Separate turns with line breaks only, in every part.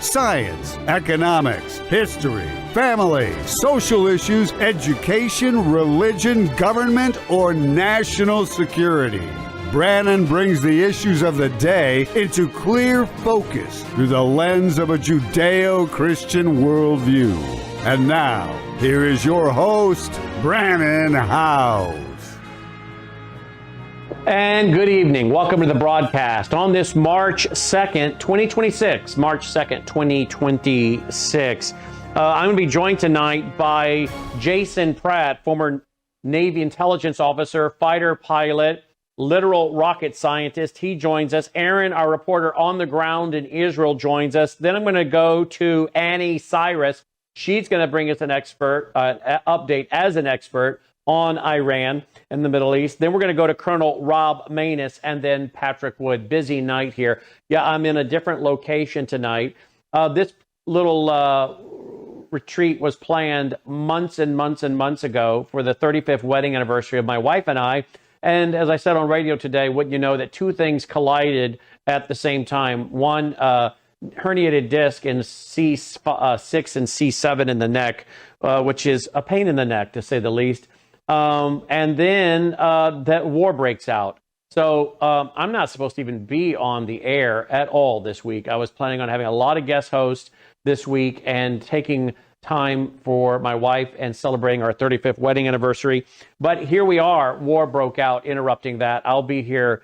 science, economics, history, family, social issues, education, religion, government, or national security. Brannon brings the issues of the day into clear focus through the lens of a Judeo-Christian worldview. And now, here is your host, Brannon Howse.
And good evening. Welcome to the broadcast on this March 2nd, 2026. March 2nd, 2026. I'm going to be joined tonight by Jason Pratt, former Navy intelligence officer, fighter pilot, literal rocket scientist. He joins us. Aaron, our reporter on the ground in Israel, joins us. Then I'm going to go to Annie Cyrus. She's going to bring us an expert update as an expert on Iran and the Middle East. Then we're going to go to Colonel Rob Manus and then Patrick Wood. Busy night here. Yeah, I'm in a different location tonight. This little retreat was planned months and months and months ago for the 35th wedding anniversary of my wife and I. And as I said on radio today, wouldn't you know that two things collided at the same time? One, herniated disc in C6 and C7 in the neck, which is a pain in the neck, to say the least. And then that war breaks out. So I'm not supposed to even be on the air at all this week. I was planning on having a lot of guest hosts this week and taking time for my wife and celebrating our 35th wedding anniversary. But here we are. War broke out, interrupting that. I'll be here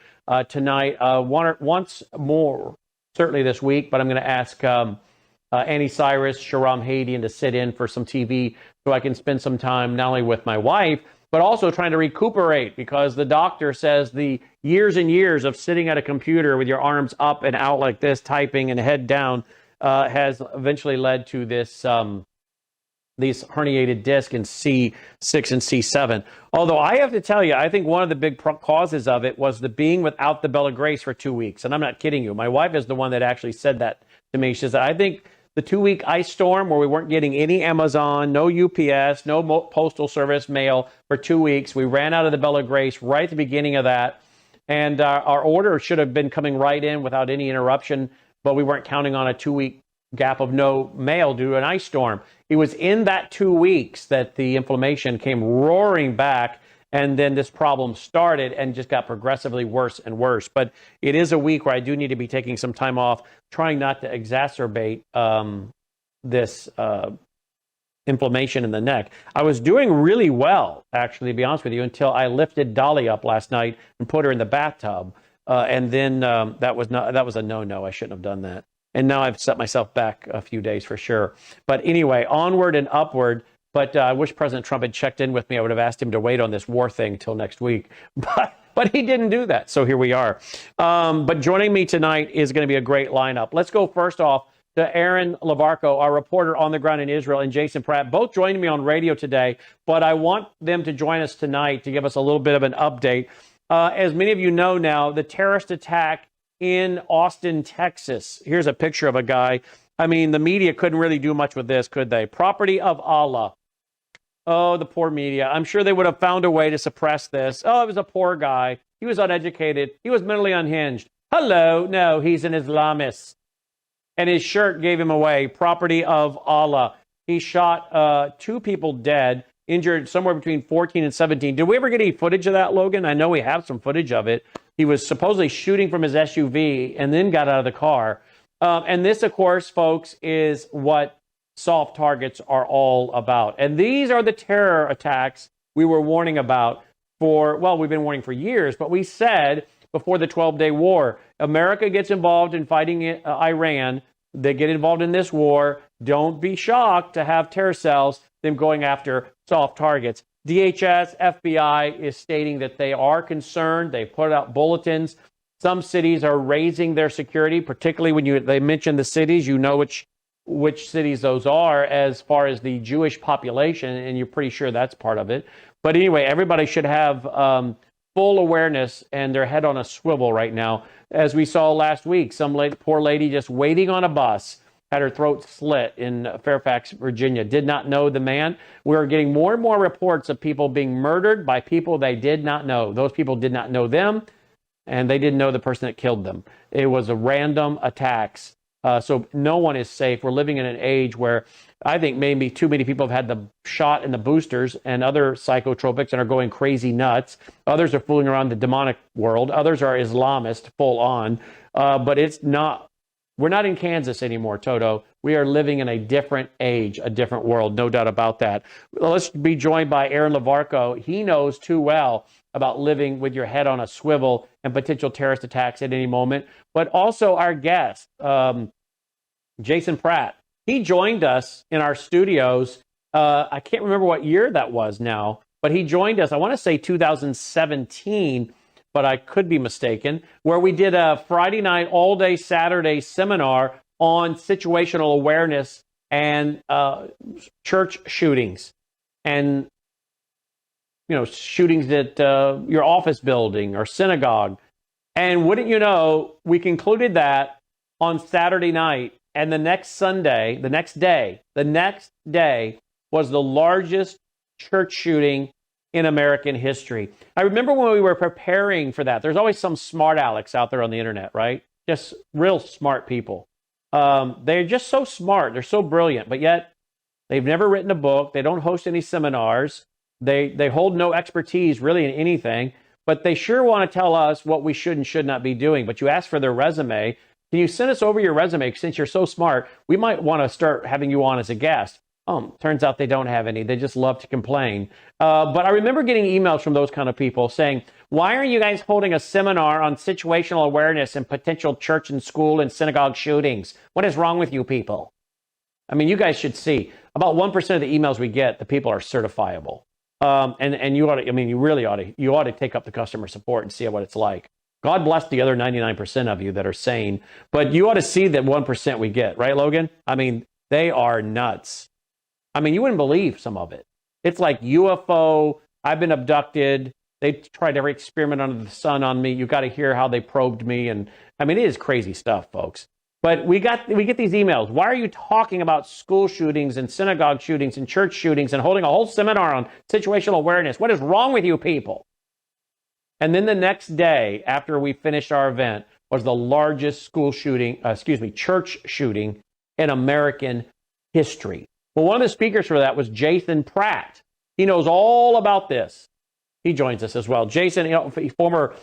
tonight once more, certainly this week, but I'm going to ask Annie Cyrus, Shahram Hadian to sit in for some TV so I can spend some time not only with my wife, but also trying to recuperate, because the doctor says the years and years of sitting at a computer with your arms up and out like this, typing and head down, has eventually led to this these herniated disc in C6 and C7. Although I have to tell you, I think one of the big causes of it was the being without the Bell of Grace for 2 weeks. And I'm not kidding you. My wife is the one that actually said that to me. She says, I think the 2-week ice storm where we weren't getting any Amazon, no UPS, no postal service mail for 2 weeks. We ran out of the Bell of Grace right at the beginning of that. And our order should have been coming right in without any interruption, but we weren't counting on a 2-week gap of no mail due to an ice storm. It was in that 2 weeks that the inflammation came roaring back, and then this problem started and just got progressively worse and worse. But it is a week where I do need to be taking some time off, trying not to exacerbate this inflammation in the neck. I was doing really well, actually, to be honest with you, until I lifted Dolly up last night and put her in the bathtub. And then that was a no-no. I shouldn't have done that. And now I've set myself back a few days for sure. But anyway, onward and upward. But I wish President Trump had checked in with me. I would have asked him to wait on this war thing till next week. But he didn't do that. So here we are. But joining me tonight is going to be a great lineup. Let's go first off to Aaron Lavarco, our reporter on the ground in Israel, and Jason Pratt, both joining me on radio today. But I want them to join us tonight to give us a little bit of an update. As many of you know now, the terrorist attack in Austin, Texas. Here's a picture of a guy. I mean, the media couldn't really do much with this, could they? Property of Allah. Oh, the poor media. I'm sure they would have found a way to suppress this. Oh, it was a poor guy. He was uneducated. He was mentally unhinged. Hello. No, he's an Islamist. And his shirt gave him away. Property of Allah. He shot 2 people dead, injured somewhere between 14 and 17. Did we ever get any footage of that, Logan? I know we have some footage of it. He was supposedly shooting from his SUV and then got out of the car. And this, of course, folks, is what soft targets are all about. And these are the terror attacks we were warning about we've been warning for years, but we said before the 12-day war, America gets involved in fighting Iran. They get involved in this war. Don't be shocked to have terror cells, them going after soft targets. DHS, FBI is stating that they are concerned. They put out bulletins. Some cities are raising their security, particularly when they mention the cities. You know which cities those are as far as the Jewish population, and you're pretty sure that's part of it. But anyway, everybody should have full awareness and their head on a swivel right now. As we saw last week, some poor lady just waiting on a bus had her throat slit in Fairfax, Virginia. Did not know the man. We're getting more and more reports of people being murdered by people they did not know. Those people did not know them, and they didn't know the person that killed them. It was a random attacks. So no one is safe. We're living in an age where I think maybe too many people have had the shot and the boosters and other psychotropics and are going crazy nuts. Others are fooling around the demonic world. Others are Islamist full on. But it's not, we're not in Kansas anymore, Toto. We are living in a different age, a different world, no doubt about that. Let's be joined by Aaron Lavarco. He knows too well about living with your head on a swivel and potential terrorist attacks at any moment. But also our guest, Jason Pratt. He joined us in our studios. I can't remember what year that was now, but he joined us, I want to say 2017, but I could be mistaken, where we did a Friday night, all-day Saturday seminar on situational awareness and church shootings and shootings at your office building or synagogue. And wouldn't you know, we concluded that on Saturday night, and the next day was the largest church shooting in American history. I remember when we were preparing for that, there's always some smart Alex out there on the internet, right? Just real smart people. They're just so smart. They're so brilliant, but yet they've never written a book. They don't host any seminars. They hold no expertise really in anything, but they sure want to tell us what we should and should not be doing. But you ask for their resume. Can you send us over your resume? Since you're so smart, we might want to start having you on as a guest. Turns out they don't have any. They just love to complain. But I remember getting emails from those kind of people saying, why are you guys holding a seminar on situational awareness and potential church and school and synagogue shootings? What is wrong with you people? I mean, you guys should see. About 1% of the emails we get, the people are certifiable. And you ought to, you really ought to take up the customer support and see what it's like. God bless the other 99% of you that are sane, but you ought to see that 1% we get, right, Logan? I mean, they are nuts. I mean, you wouldn't believe some of it. It's like UFO, I've been abducted. They tried every experiment under the sun on me. You got to hear how they probed me. And I mean, it is crazy stuff, folks. But we get these emails. Why are you talking about school shootings and synagogue shootings and church shootings and holding a whole seminar on situational awareness? What is wrong with you people? And then the next day, after we finished our event, was the largest church shooting in American history. Well, one of the speakers for that was Jason Pratt. He knows all about this. He joins us as well. Jason, former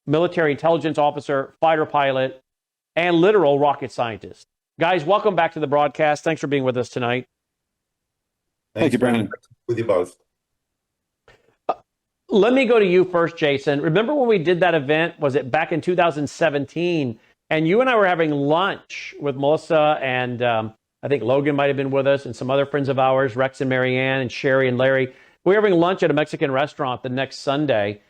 military intelligence officer, fighter pilot, and literal rocket scientist. Guys, welcome back to the broadcast. Thanks for being with us tonight.
Thank you, Brandon.
With you both.
Let me go to you first, Jason. Remember when we did that event? Was it back in 2017? And you and I were having lunch with Melissa, and I think Logan might have been with us, and some other friends of ours, Rex and Marianne and Sherry and Larry. We were having lunch at a Mexican restaurant the next day.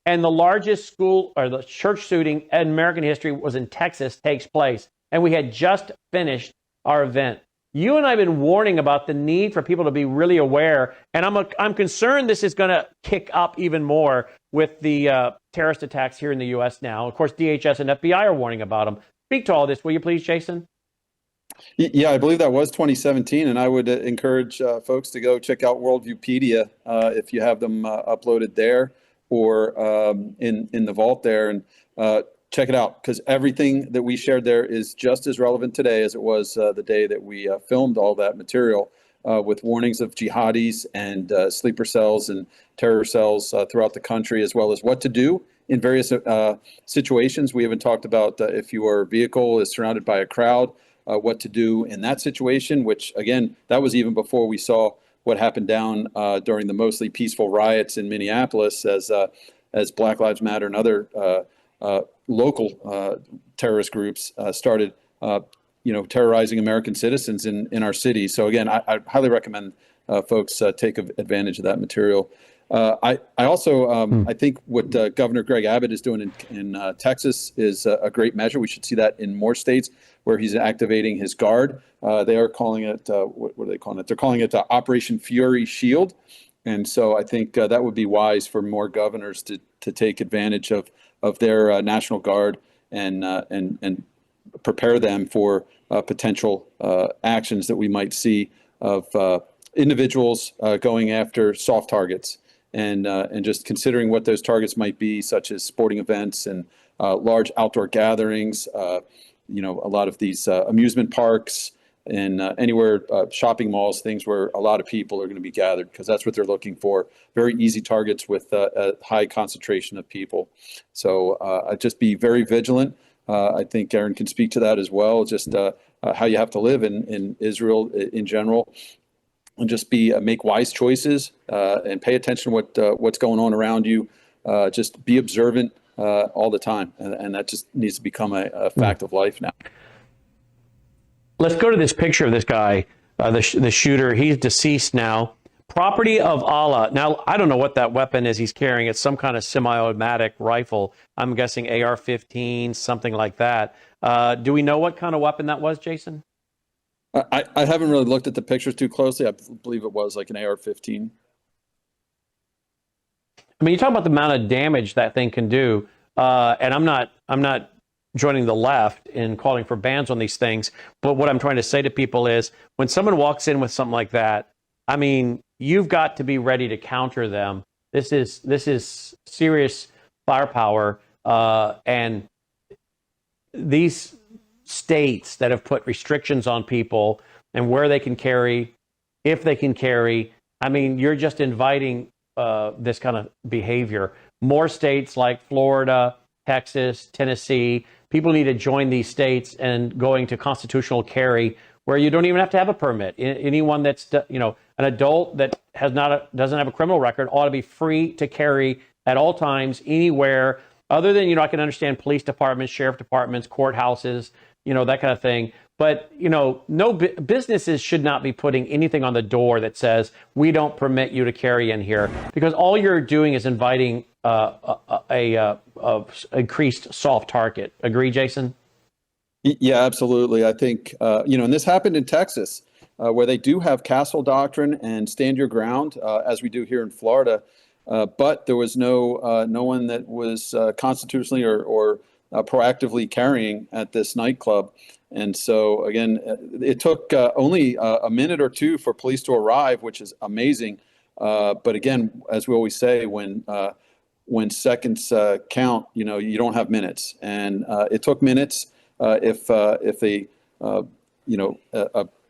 And the largest school or the church shooting in American history was in Texas, takes place. And we had just finished our event. You and I have been warning about the need for people to be really aware. And I'm concerned this is going to kick up even more with the terrorist attacks here in the U.S. now. Of course, DHS and FBI are warning about them. Speak to all this, will you please, Jason?
Yeah, I believe that was 2017, and I would encourage folks to go check out Worldviewpedia if you have them uploaded there or in the vault there, and check it out, because everything that we shared there is just as relevant today as it was the day that we filmed all that material, with warnings of jihadis and sleeper cells and terror cells throughout the country, as well as what to do in various situations. We even talked about if your vehicle is surrounded by a crowd, what to do in that situation, which, again, that was even before we saw what happened down during the mostly peaceful riots in Minneapolis as Black Lives Matter and other local terrorist groups started terrorizing American citizens in our city. So again, I highly recommend folks take advantage of that material. I also I think what Governor Greg Abbott is doing in Texas is a great measure. We should see that in more states where he's activating his guard. They are calling it, what are they calling it? They're calling it Operation Fury Shield. And so I think that would be wise for more governors to take advantage of their National Guard and prepare them for potential actions that we might see of individuals going after soft targets, and just considering what those targets might be, such as sporting events and large outdoor gatherings, a lot of these amusement parks and anywhere, shopping malls, things where a lot of people are going to be gathered, because that's what they're looking for. Very easy targets with a high concentration of people. So I'd just be very vigilant. I think Aaron can speak to that as well, just how you have to live in Israel in general, and just make wise choices and pay attention to what's going on around you. Just be observant all the time, and that just needs to become a fact of life now.
Let's go to this picture of this guy, the shooter. He's deceased now. Property of Allah. Now, I don't know what that weapon is he's carrying. It's some kind of semi-automatic rifle. I'm guessing AR-15, something like that. Do we know what kind of weapon that was, Jason?
I haven't really looked at the pictures too closely. I believe it was like an AR-15.
I mean, you talk about the amount of damage that thing can do, and I'm not joining the left in calling for bans on these things. But what I'm trying to say to people is, when someone walks in with something like that, I mean, you've got to be ready to counter them. This is serious firepower, and these states that have put restrictions on people and where they can carry, if they can carry, I mean, you're just inviting this kind of behavior. More states like Florida, Texas, Tennessee, people need to join these states and going to constitutional carry, where you don't even have to have a permit. Anyone that's, an adult that doesn't have a criminal record ought to be free to carry at all times, anywhere, other than, I can understand police departments, sheriff departments, courthouses, that kind of thing. But, no businesses should not be putting anything on the door that says, we don't permit you to carry in here, because all you're doing is inviting a increased soft target. Agree, Jason?
Yeah, absolutely. I think, and this happened in Texas, where they do have castle doctrine and stand your ground, as we do here in Florida. But there was no one that was constitutionally or proactively carrying at this nightclub. And so, again, it took only a minute or two for police to arrive, which is amazing. But again, as we always say, when seconds count, you don't have minutes. And it took minutes. If a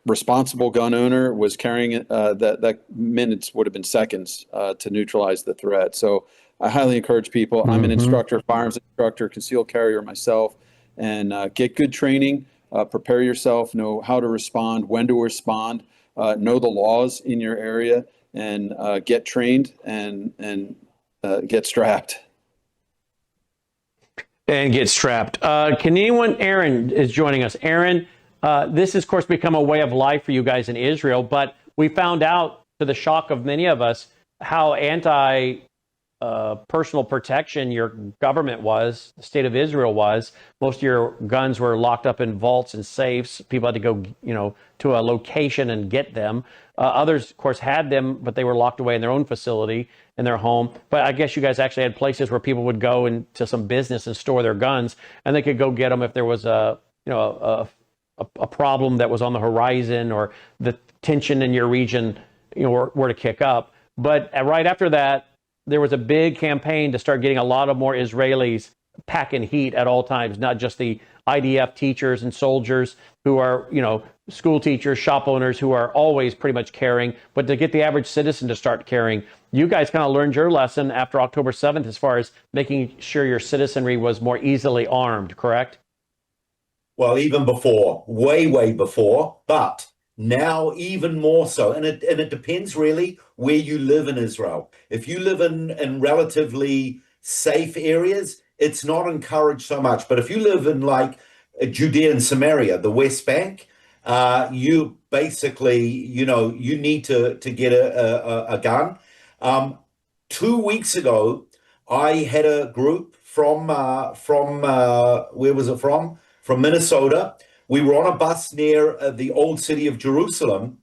responsible gun owner was carrying it, that minutes would have been seconds to neutralize the threat. So I highly encourage people. I'm an instructor, firearms instructor, concealed carrier myself, and get good training. Prepare yourself, know how to respond, when to respond, know the laws in your area, and get trained and get strapped.
And get strapped. Can anyone, Aaron is joining us. Aaron, this has, of course, become a way of life for you guys in Israel, but we found out, to the shock of many of us, how anti-personal protection your government was, the state of Israel was. Most of your guns were locked up in vaults and safes. People had to go, to a location and get them. Others, of course, had them, but they were locked away in their own facility, in their home. But I guess you guys actually had places where people would go into some business and store their guns, and they could go get them if there was a problem that was on the horizon, or the tension in your region, were to kick up. But right after that, there was a big campaign to start getting a lot of more Israelis packing heat at all times, not just the IDF teachers and soldiers who are, school teachers, shop owners who are always pretty much carrying, but to get the average citizen to start carrying. You guys kind of learned your lesson after October 7th as far as making sure your citizenry was more easily armed, correct?
Well, even before, way before, but now even more so. And it depends really where you live in Israel. If you live in relatively safe areas, it's not encouraged so much. But if you live in like Judea and Samaria, the West Bank, you basically, you need to get a gun. 2 weeks ago, I had a group from where was it from? From Minnesota. We were on a bus near the old city of Jerusalem,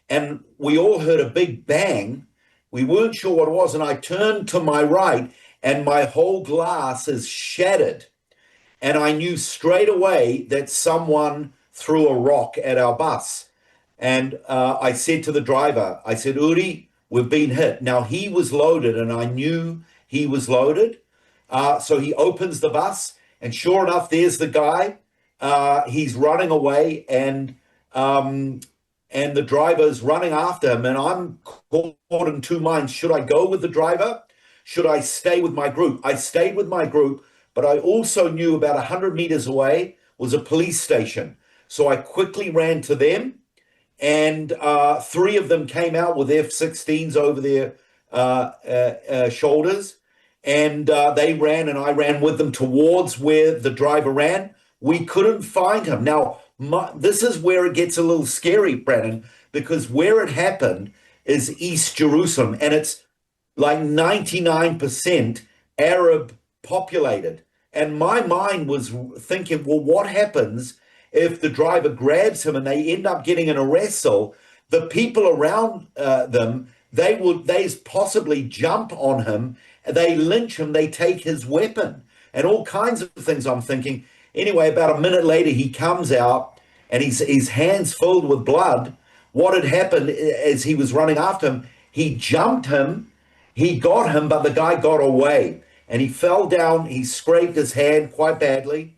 and we all heard a big bang. We weren't sure what it was, and I turned to my right, and my whole glass is shattered. And I knew straight away that someone threw a rock at our bus. And I said to the driver, I said, Uri, we've been hit. Now, he was loaded, and I knew he was loaded. So he opens the bus, and sure enough, there's the guy. he's running away, and the driver's running after him, and I'm caught in two minds. Should I go with the driver? Should I stay with my group? I stayed with my group, but I also knew about 100 meters away was a police station. So I quickly ran to them, and three of them came out with F-16s over their shoulders, and they ran, and I ran with them towards where the driver ran. We couldn't find him. Now, this is where it gets a little scary, Brandon, because where it happened is East Jerusalem, and it's like 99% Arab populated. And my mind was thinking, well, what happens if the driver grabs him and they end up getting in a wrestle? The people around them, they possibly jump on him, they lynch him, they take his weapon, and all kinds of things. I'm thinking. Anyway, about a minute later, he comes out, and his hands filled with blood. What had happened as he was running after him, he jumped him, he got him, but the guy got away, and he fell down. He scraped his hand quite badly.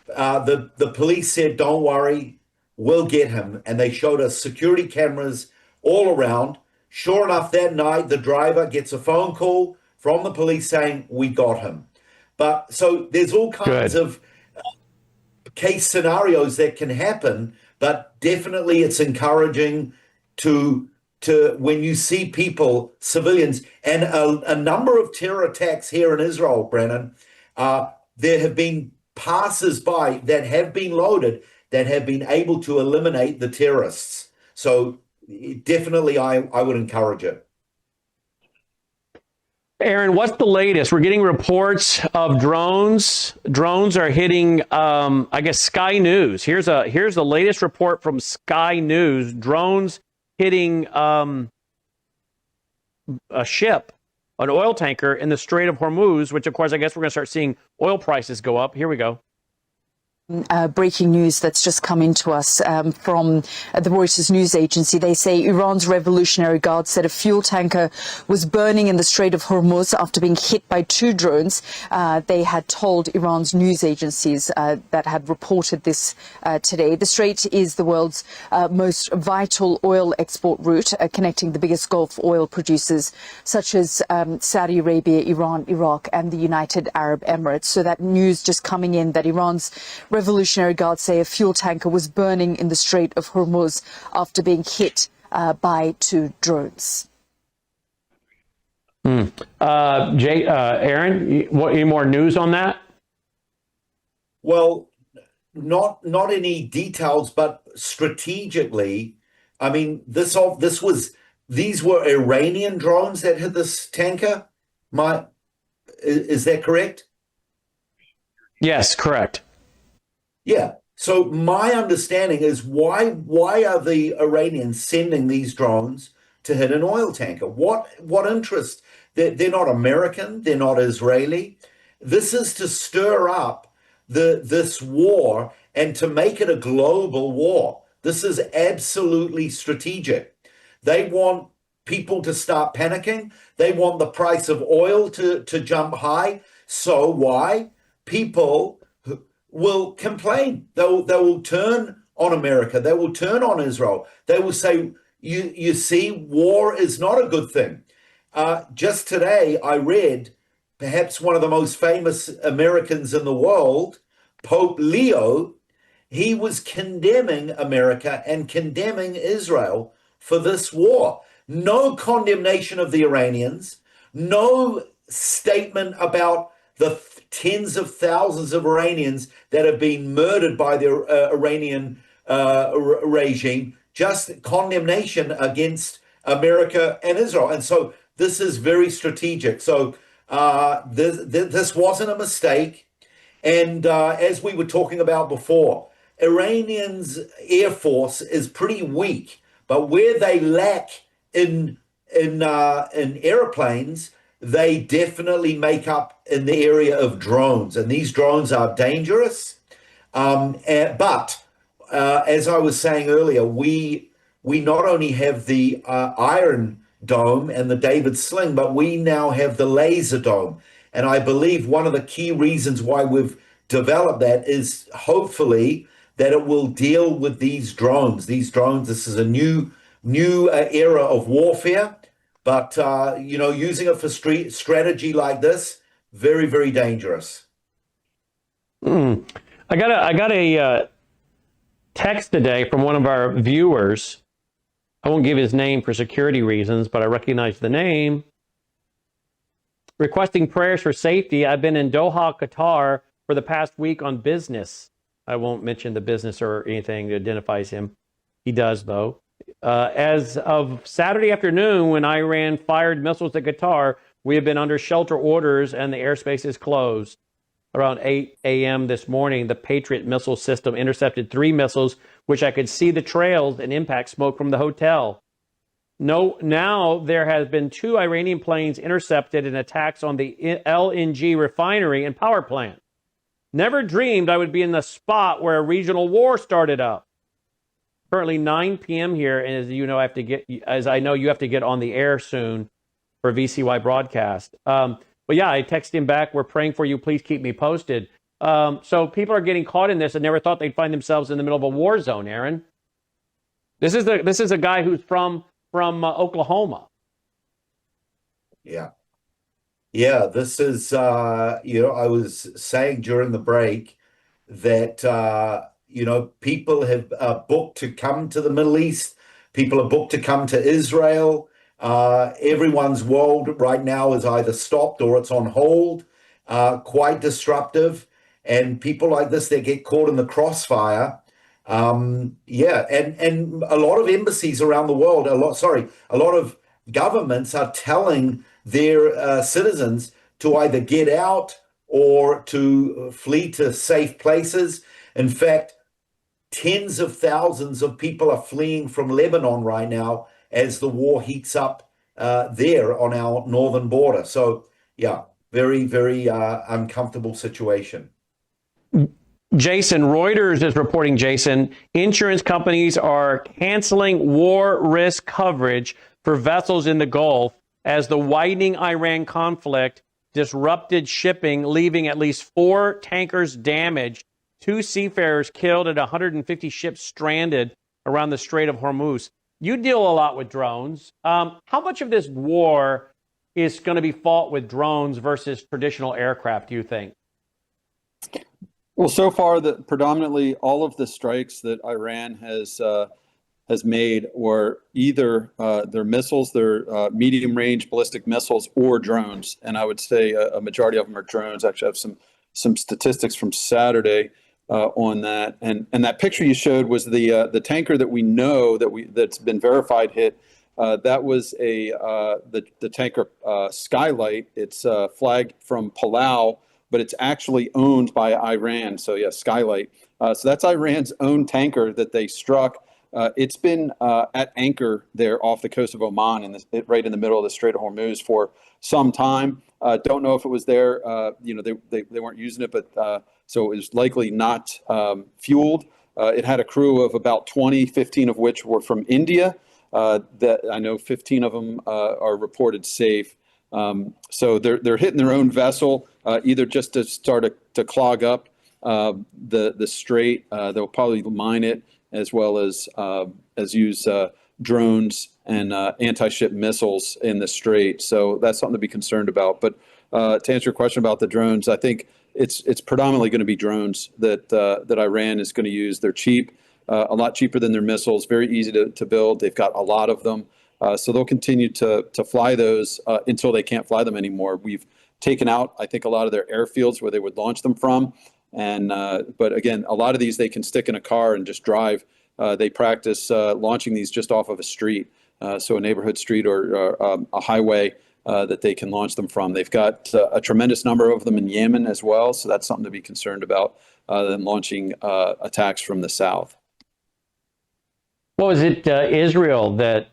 The police said, "Don't worry, we'll get him." And they showed us security cameras all around. Sure enough, that night, the driver gets a phone call from the police saying, "We got him." But so there's all kinds of case scenarios that can happen, but definitely it's encouraging to when you see people, civilians, and a number of terror attacks here in Israel, Brennan, there have been passers-by that have been loaded that have been able to eliminate the terrorists. So definitely I would encourage it.
Aaron, what's the latest? We're getting reports of drones. Drones are hitting, I guess, Sky News. Here's the latest report from Sky News. Drones hitting a ship, an oil tanker in the Strait of Hormuz, which, of course, I guess we're going to start seeing oil prices go up. Here we go.
Breaking news that's just come into us from the Reuters news agency. They say Iran's Revolutionary Guard said a fuel tanker was burning in the Strait of Hormuz after being hit by two drones. They had told Iran's news agencies that had reported this today. The Strait is the world's most vital oil export route, connecting the biggest Gulf oil producers such as Saudi Arabia, Iran, Iraq, and the United Arab Emirates. So that news just coming in that Iran's Revolutionary Guard say a fuel tanker was burning in the Strait of Hormuz after being hit by two drones.
Aaron, any more news on that?
Well, not any details, but strategically, I mean, these were Iranian drones that hit this tanker. Is that correct?
Yes, correct.
Yeah. So my understanding is why are the Iranians sending these drones to hit an oil tanker? What interest? They're not American. They're not Israeli. This is to stir up this war and to make it a global war. This is absolutely strategic. They want people to start panicking. They want the price of oil to jump high. So why? People will complain. They will turn on America. They will turn on Israel. They will say, you see, war is not a good thing. Just today, I read perhaps one of the most famous Americans in the world, Pope Leo. He was condemning America and condemning Israel for this war. No condemnation of the Iranians, no statement about the tens of thousands of Iranians that have been murdered by the Iranian regime, just condemnation against America and Israel. And so this is very strategic. So this wasn't a mistake. And as we were talking about before, Iranians' air force is pretty weak, but where they lack in airplanes, they definitely make up in the area of drones. And these drones are dangerous. But as I was saying earlier, we not only have the Iron Dome and the David Sling, but we now have the Laser Dome. And I believe one of the key reasons why we've develop that is hopefully that it will deal with these drones. These drones, this is a new era of warfare, but using it for street strategy like this, very, very dangerous.
I got a text today from one of our viewers. I won't give his name for security reasons, but I recognize the name. Requesting prayers for safety. I've been in Doha, Qatar for the past week on business. I won't mention the business or anything that identifies him. He does, though. As of Saturday afternoon, when Iran fired missiles at Qatar, we have been under shelter orders and the airspace is closed. Around 8 a.m. this morning, the Patriot missile system intercepted 3 missiles, which I could see the trails and impact smoke from the hotel. Now there has been 2 Iranian planes intercepted in attacks on the LNG refinery and power plant. Never dreamed I would be in the spot where a regional war started up. Currently 9 p.m. here, and as I know you have to get on the air soon for VCY broadcast. But yeah, I texted him back. We're praying for you. Please keep me posted. So people are getting caught in this and never thought they'd find themselves in the middle of a war zone, Aaron. This is a guy who's from Oklahoma.
Yeah. Yeah, this is, I was saying during the break that, people have booked to come to the Middle East. People are booked to come to Israel. Everyone's world right now is either stopped or it's on hold, quite disruptive. And people like this, they get caught in the crossfire. And a lot of embassies around the world, a lot of governments are telling their citizens to either get out or to flee to safe places. In fact, tens of thousands of people are fleeing from Lebanon right now as the war heats up there on our northern border. So, yeah, very, very uncomfortable situation.
Jason, Reuters is reporting, insurance companies are canceling war risk coverage for vessels in the Gulf as the widening Iran conflict disrupted shipping, leaving at least 4 tankers damaged, 2 seafarers killed, and 150 ships stranded around the Strait of Hormuz. You deal a lot with drones. How much of this war is going to be fought with drones versus traditional aircraft, do you think?
Well, so far, predominantly all of the strikes that Iran has made were either their missiles, their medium-range ballistic missiles, or drones. And I would say a majority of them are drones. Actually, I have some statistics from Saturday on that. And that picture you showed was the tanker that we know that's been verified hit. That was the tanker Skylight. It's flagged from Palau, but it's actually owned by Iran. So yeah, Skylight. So that's Iran's own tanker that they struck. It's been at anchor there off the coast of Oman, right in the middle of the Strait of Hormuz for some time. Don't know if it was there. They weren't using it, but so it was likely not fueled. It had a crew of about 20, 15 of which were from India. That I know 15 of them are reported safe. So they're hitting their own vessel, either just to start to clog up the strait. They'll probably mine it, as well as use drones and anti-ship missiles in the strait. So that's something to be concerned about. But to answer your question about the drones, I think it's predominantly going to be drones that Iran is going to use. They're cheap, a lot cheaper than their missiles, very easy to build. They've got a lot of them. So they'll continue to fly those until they can't fly them anymore. We've taken out, I think, a lot of their airfields where they would launch them from. And but again, a lot of these they can stick in a car and just drive. They practice launching these just off of a street, so a neighborhood street or a highway that they can launch them from. They've got a tremendous number of them in Yemen as well, so that's something to be concerned about, them launching attacks from the south.
Well, was it Israel that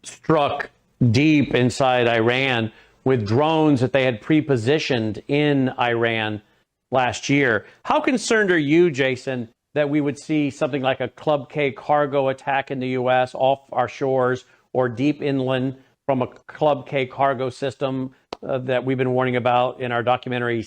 struck deep inside Iran with drones that they had pre-positioned in Iran last year? How concerned are you, Jason, that we would see something like a Club K cargo attack in the U.S. off our shores or deep inland from a Club K cargo system that we've been warning about in our documentary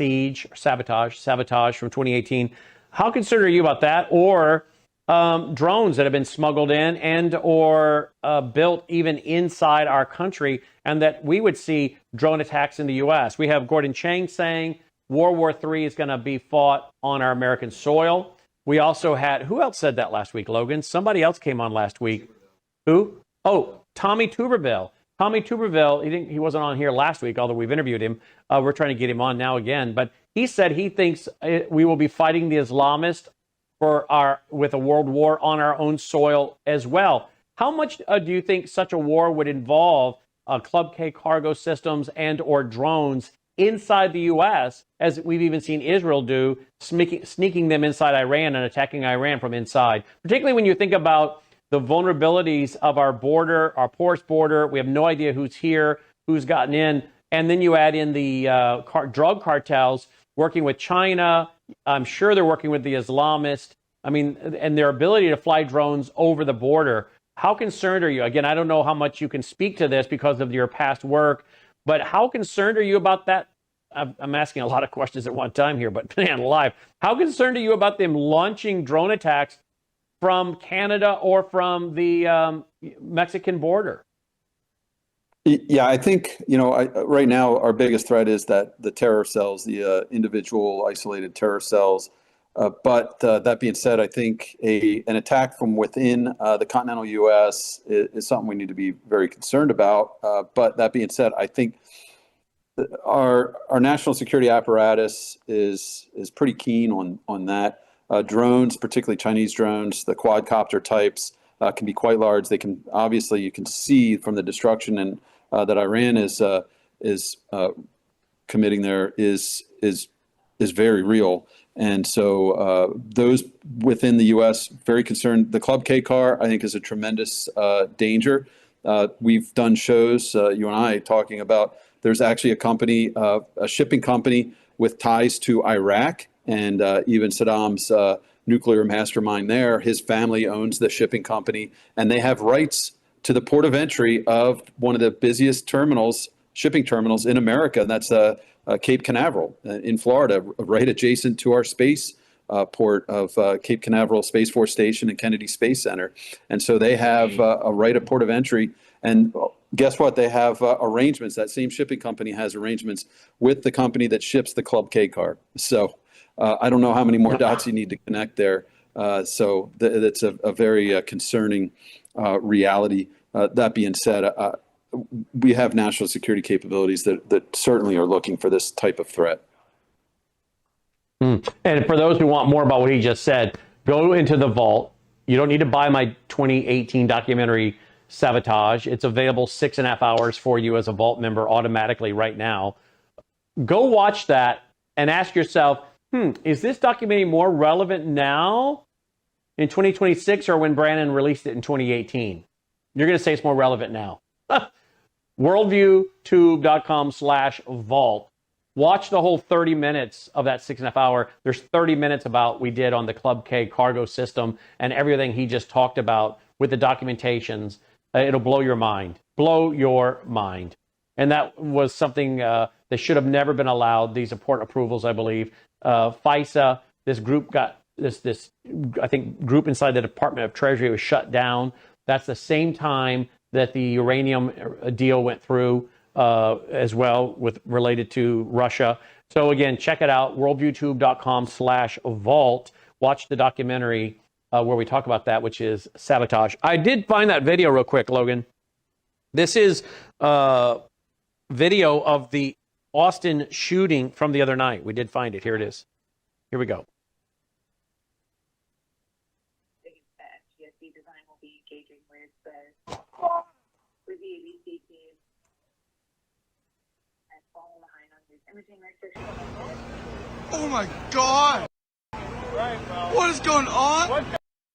siege, sabotage from 2018. How concerned are you about that? Or drones that have been smuggled in and or built even inside our country, and that we would see drone attacks in the U.S. We have Gordon Chang saying World War III is going to be fought on our American soil. We also had, who else said that last week, Logan? Somebody else came on last week. Who? Oh, Tommy Tuberville. Tommy Tuberville, he wasn't on here last week, although we've interviewed him. We're trying to get him on now again. But he said he thinks we will be fighting the Islamists with a world war on our own soil as well. How much do you think such a war would involve Club K cargo systems and or drones inside the U.S., as we've even seen Israel do, sneaking them inside Iran and attacking Iran from inside? Particularly when you think about the vulnerabilities of our border, our porous border. We have no idea who's here, who's gotten in. And then you add in the drug cartels working with China. I'm sure they're working with the Islamists. I mean, and their ability to fly drones over the border. How concerned are you? Again, I don't know how much you can speak to this because of your past work, but how concerned are you about that? I'm asking a lot of questions at one time here, but man, alive. How concerned are you about them launching drone attacks from Canada or from the Mexican border?
Yeah, I think, right now our biggest threat is that the terror cells, the individual isolated terror cells. But that being said, I think an attack from within the continental U.S. is something we need to be very concerned about. But that being said, I think our national security apparatus is pretty keen on that. Drones, particularly Chinese drones, the quadcopter types, can be quite large. They can, obviously, you can see from the destruction that Iran is committing there is very real. And so those within the U.S. very concerned. The Club K car, I think, is a tremendous danger. We've done shows, you and I, talking about there's actually a company, a shipping company with ties to Iraq, and even Saddam's nuclear mastermind there. His family owns the shipping company, and they have rights to the port of entry of one of the busiest terminals, shipping terminals in America, and that's Cape Canaveral in Florida, right adjacent to our space port of Cape Canaveral Space Force Station and Kennedy Space Center. And so they have a right of port of entry. And guess what? They have arrangements. That same shipping company has arrangements with the company that ships the Club K car. So I don't know how many more dots you need to connect there. So that's a very concerning reality. That being said, we have national security capabilities that certainly are looking for this type of threat.
And for those who want more about what he just said, go into the vault. You don't need to buy my 2018 documentary, Sabotage. It's available 6.5 hours for you as a vault member automatically right now. Go watch that and ask yourself, is this documentary more relevant now in 2026 or when Brandon released it in 2018? You're going to say it's more relevant now. worldviewtube.com/vault. Watch the whole 30 minutes of that 6.5 hour. There's 30 minutes about we did on the Club K cargo system and everything he just talked about with the documentations. It'll blow your mind. Blow your mind. And that was something that should have never been allowed. These port approvals, I believe. FISA, this group got this I think group inside the Department of Treasury was shut down. That's the same time that the uranium deal went through as well, related to Russia. So again, check it out, worldviewtube.com/vault. Watch the documentary where we talk about that, which is Sabotage. I did find that video real quick, Logan. This is video of the Austin shooting from the other night. We did find it. Here it is. Here we go.
Oh my God! What is going on? What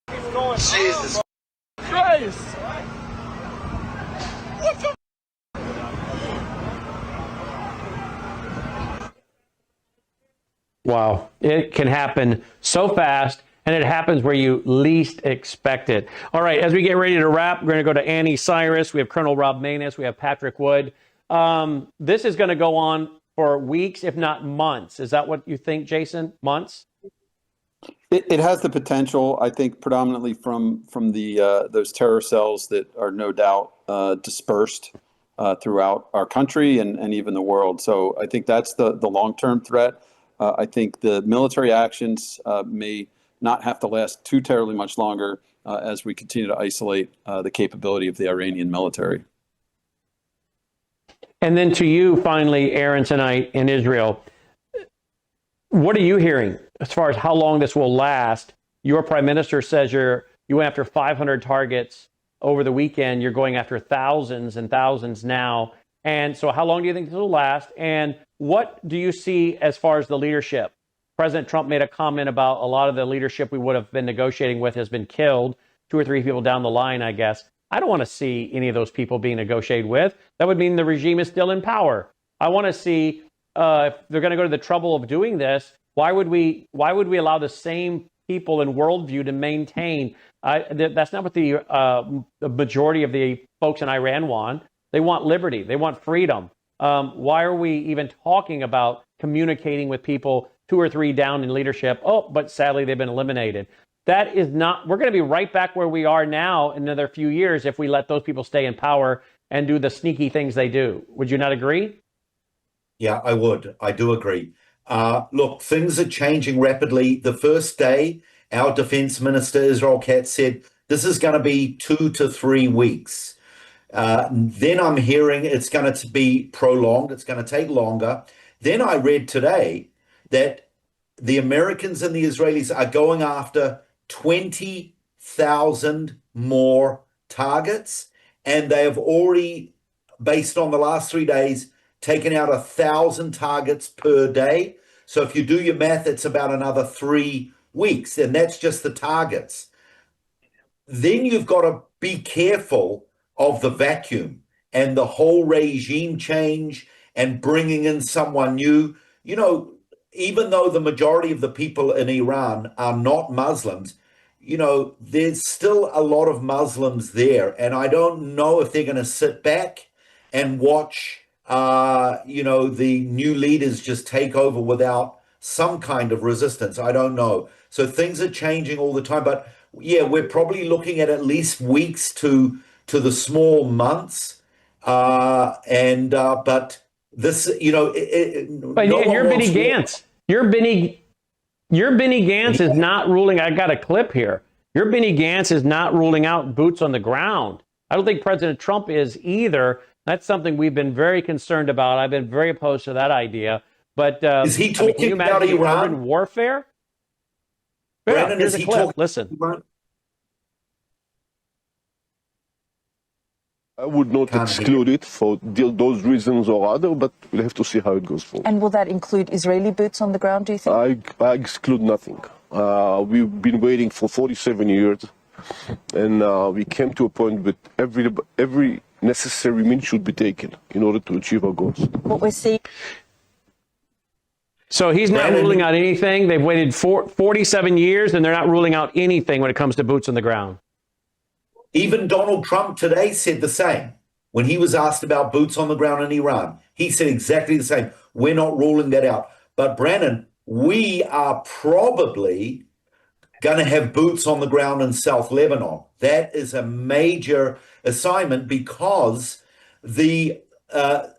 the is going on? Jesus Christ! What the?
Wow, it can happen so fast, and it happens where you least expect it. All right, as we get ready to wrap, we're going to go to Annie Cyrus. We have Colonel Rob Maness. We have Patrick Wood. This is going to go on for weeks, if not months. Is that what you think, Jason? Months?
It has the potential, I think, predominantly from the those terror cells that are no doubt dispersed throughout our country and even the world. So I think that's the long-term threat. I think the military actions may not have to last too terribly much longer as we continue to isolate the capability of the Iranian military.
And then to you, finally, Aaron, tonight in Israel, what are you hearing as far as how long this will last? Your prime minister says you went after 500 targets over the weekend. You're going after thousands and thousands now. And so how long do you think this will last? And what do you see as far as the leadership? President Trump made a comment about a lot of the leadership we would have been negotiating with has been killed, 2 or 3 people down the line, I guess. I don't want to see any of those people being negotiated with. That would mean the regime is still in power. I want to see if they're going to go to the trouble of doing this, why would we allow the same people and worldview to maintain? That's not what the majority of the folks in Iran want. They want liberty. They want freedom. Why are we even talking about communicating with people 2 or 3 down in leadership? Oh, but sadly, they've been eliminated. That is not, we're going to be right back where we are now in another few years if we let those people stay in power and do the sneaky things they do. Would you not agree?
Yeah, I would. I do agree. Look, things are changing rapidly. The first day, our defense minister, Israel Katz, said this is going to be 2 to 3 weeks. Then I'm hearing it's going to be prolonged. It's going to take longer. Then I read today that the Americans and the Israelis are going after 20,000 more targets, and they have already, based on the last 3 days, taken out 1,000 targets per day. So if you do your math, it's about another 3 weeks, and that's just the targets. Then you've got to be careful of the vacuum and the whole regime change and bringing in someone new. You know, even though the majority of the people in Iran are not Muslims, you know, there's still a lot of Muslims there. And I don't know if they're going to sit back and watch, you know, the new leaders just take over without some kind of resistance. I don't know. So things are changing all the time. But yeah, we're probably looking at least weeks to the small months. But this, you know,
but
no
you're Benny Gantz. Your Benny Gantz is not ruling. I got a clip here. Your Benny Gantz is not ruling out boots on the ground. I don't think President Trump is either. That's something we've been very concerned about. I've been very opposed to that idea. But
is he talking
can you
about
imagine
Iran?
urban warfare?
Brandon,
here's
is
a
he
clip.
talking
Listen.
Iran?
I would not exclude it for those reasons or other, but we'll have to see how it goes forward.
And will that include Israeli boots on the ground, do you think?
I exclude nothing. We've been waiting for 47 years, and we came to a point that every necessary means should be taken in order to achieve our goals.
What we're seeing.
So he's not ruling out anything. They've waited 47 years, and they're not ruling out anything when it comes to boots on the ground.
Even Donald Trump today said the same. When he was asked about boots on the ground in Iran, he said exactly the same. We're not ruling that out. But Brandon, we are probably going to have boots on the ground in South Lebanon. That is a major assignment because the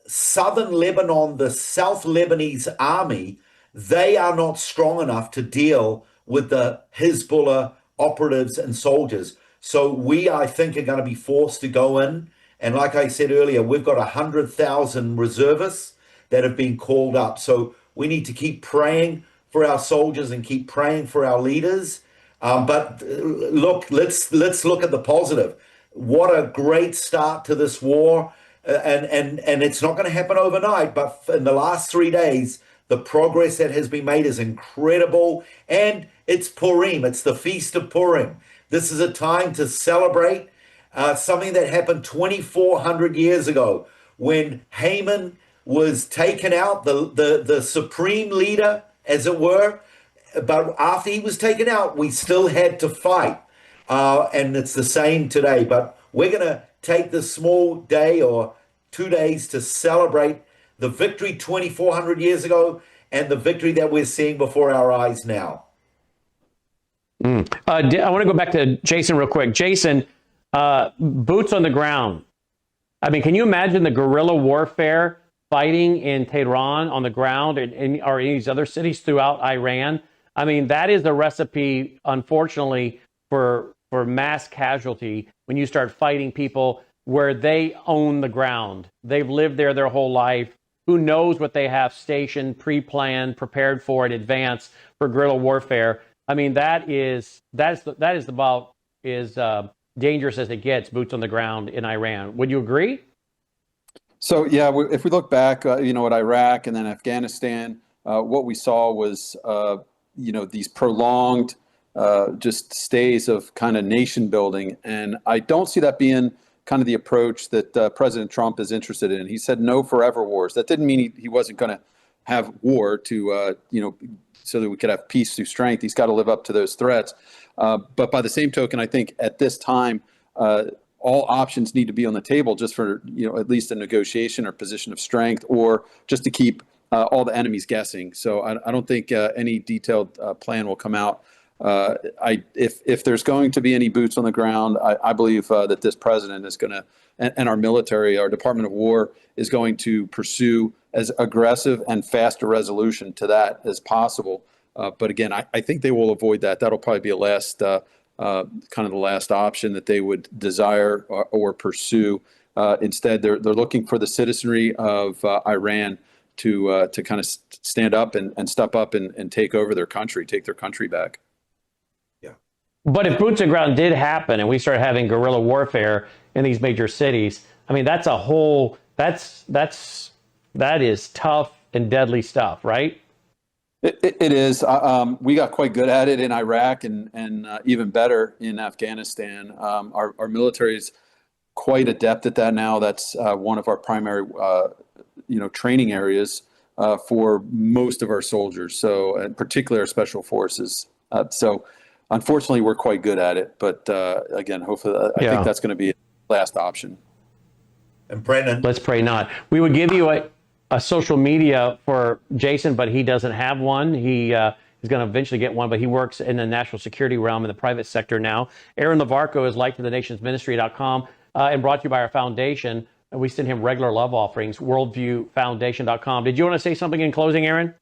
southern Lebanon, the South Lebanese army, they are not strong enough to deal with the Hezbollah operatives and soldiers. So we, I think, are going to be forced to go in. And like I said earlier, we've got 100,000 reservists that have been called up. So we need to keep praying for our soldiers and keep praying for our leaders. But look, let's look at the positive. What a great start to this war. And it's not going to happen overnight, but in the last 3 days, the progress that has been made is incredible. And it's Purim. It's the Feast of Purim. This is a time to celebrate something that happened 2,400 years ago when Haman was taken out, the supreme leader, as it were. But after he was taken out, we still had to fight. And it's the same today. But we're going to take this small day or 2 days to celebrate the victory 2,400 years ago and the victory that we're seeing before our eyes now.
I want to go back to Jason real quick. Jason, boots on the ground. I mean, can you imagine the guerrilla warfare fighting in Tehran on the ground or in these other cities throughout Iran? I mean, that is the recipe, unfortunately, for mass casualty when you start fighting people where they own the ground. They've lived there their whole life. Who knows what they have stationed, pre-planned, prepared for in advance for guerrilla warfare? I mean, that is about as dangerous as it gets, boots on the ground in Iran. Would you agree?
So yeah, if we look back, at Iraq and then Afghanistan, what we saw was, these prolonged just stays of kind of nation building, and I don't see that being kind of the approach that President Trump is interested in. He said no forever wars. That didn't mean he wasn't going to have war to, so that we could have peace through strength. He's got to live up to those threats. But by the same token, I think at this time, all options need to be on the table just for, at least a negotiation or position of strength, or just to keep all the enemies guessing. So I don't think any detailed plan will come out. If there's going to be any boots on the ground, I believe that this president is going to, and our military, our Department of War is going to pursue as aggressive and fast a resolution to that as possible. But again, I think they will avoid that. That'll probably be a last, kind of the last option that they would desire or pursue. Instead, they're looking for the citizenry of Iran to kind of stand up and step up and take over their country, take their country back.
But if boots on ground did happen and we started having guerrilla warfare in these major cities, I mean, that is tough and deadly stuff, right?
It is. We got quite good at it in Iraq and even better in Afghanistan. Our military is quite adept at that now. That's one of our primary, training areas for most of our soldiers. So, and particularly our special forces. So, unfortunately, we're quite good at it. But again, hopefully, I think that's going to be the last option.
And Brennan,
let's pray not. We would give you a social media for Jason, but he doesn't have one. He is going to eventually get one, but he works in the national security realm in the private sector now. Aaron Lavarco is LightToTheNationsMinistry.com and brought to you by our foundation. And we send him regular love offerings, worldviewfoundation.com. Did you want to say something in closing, Aaron?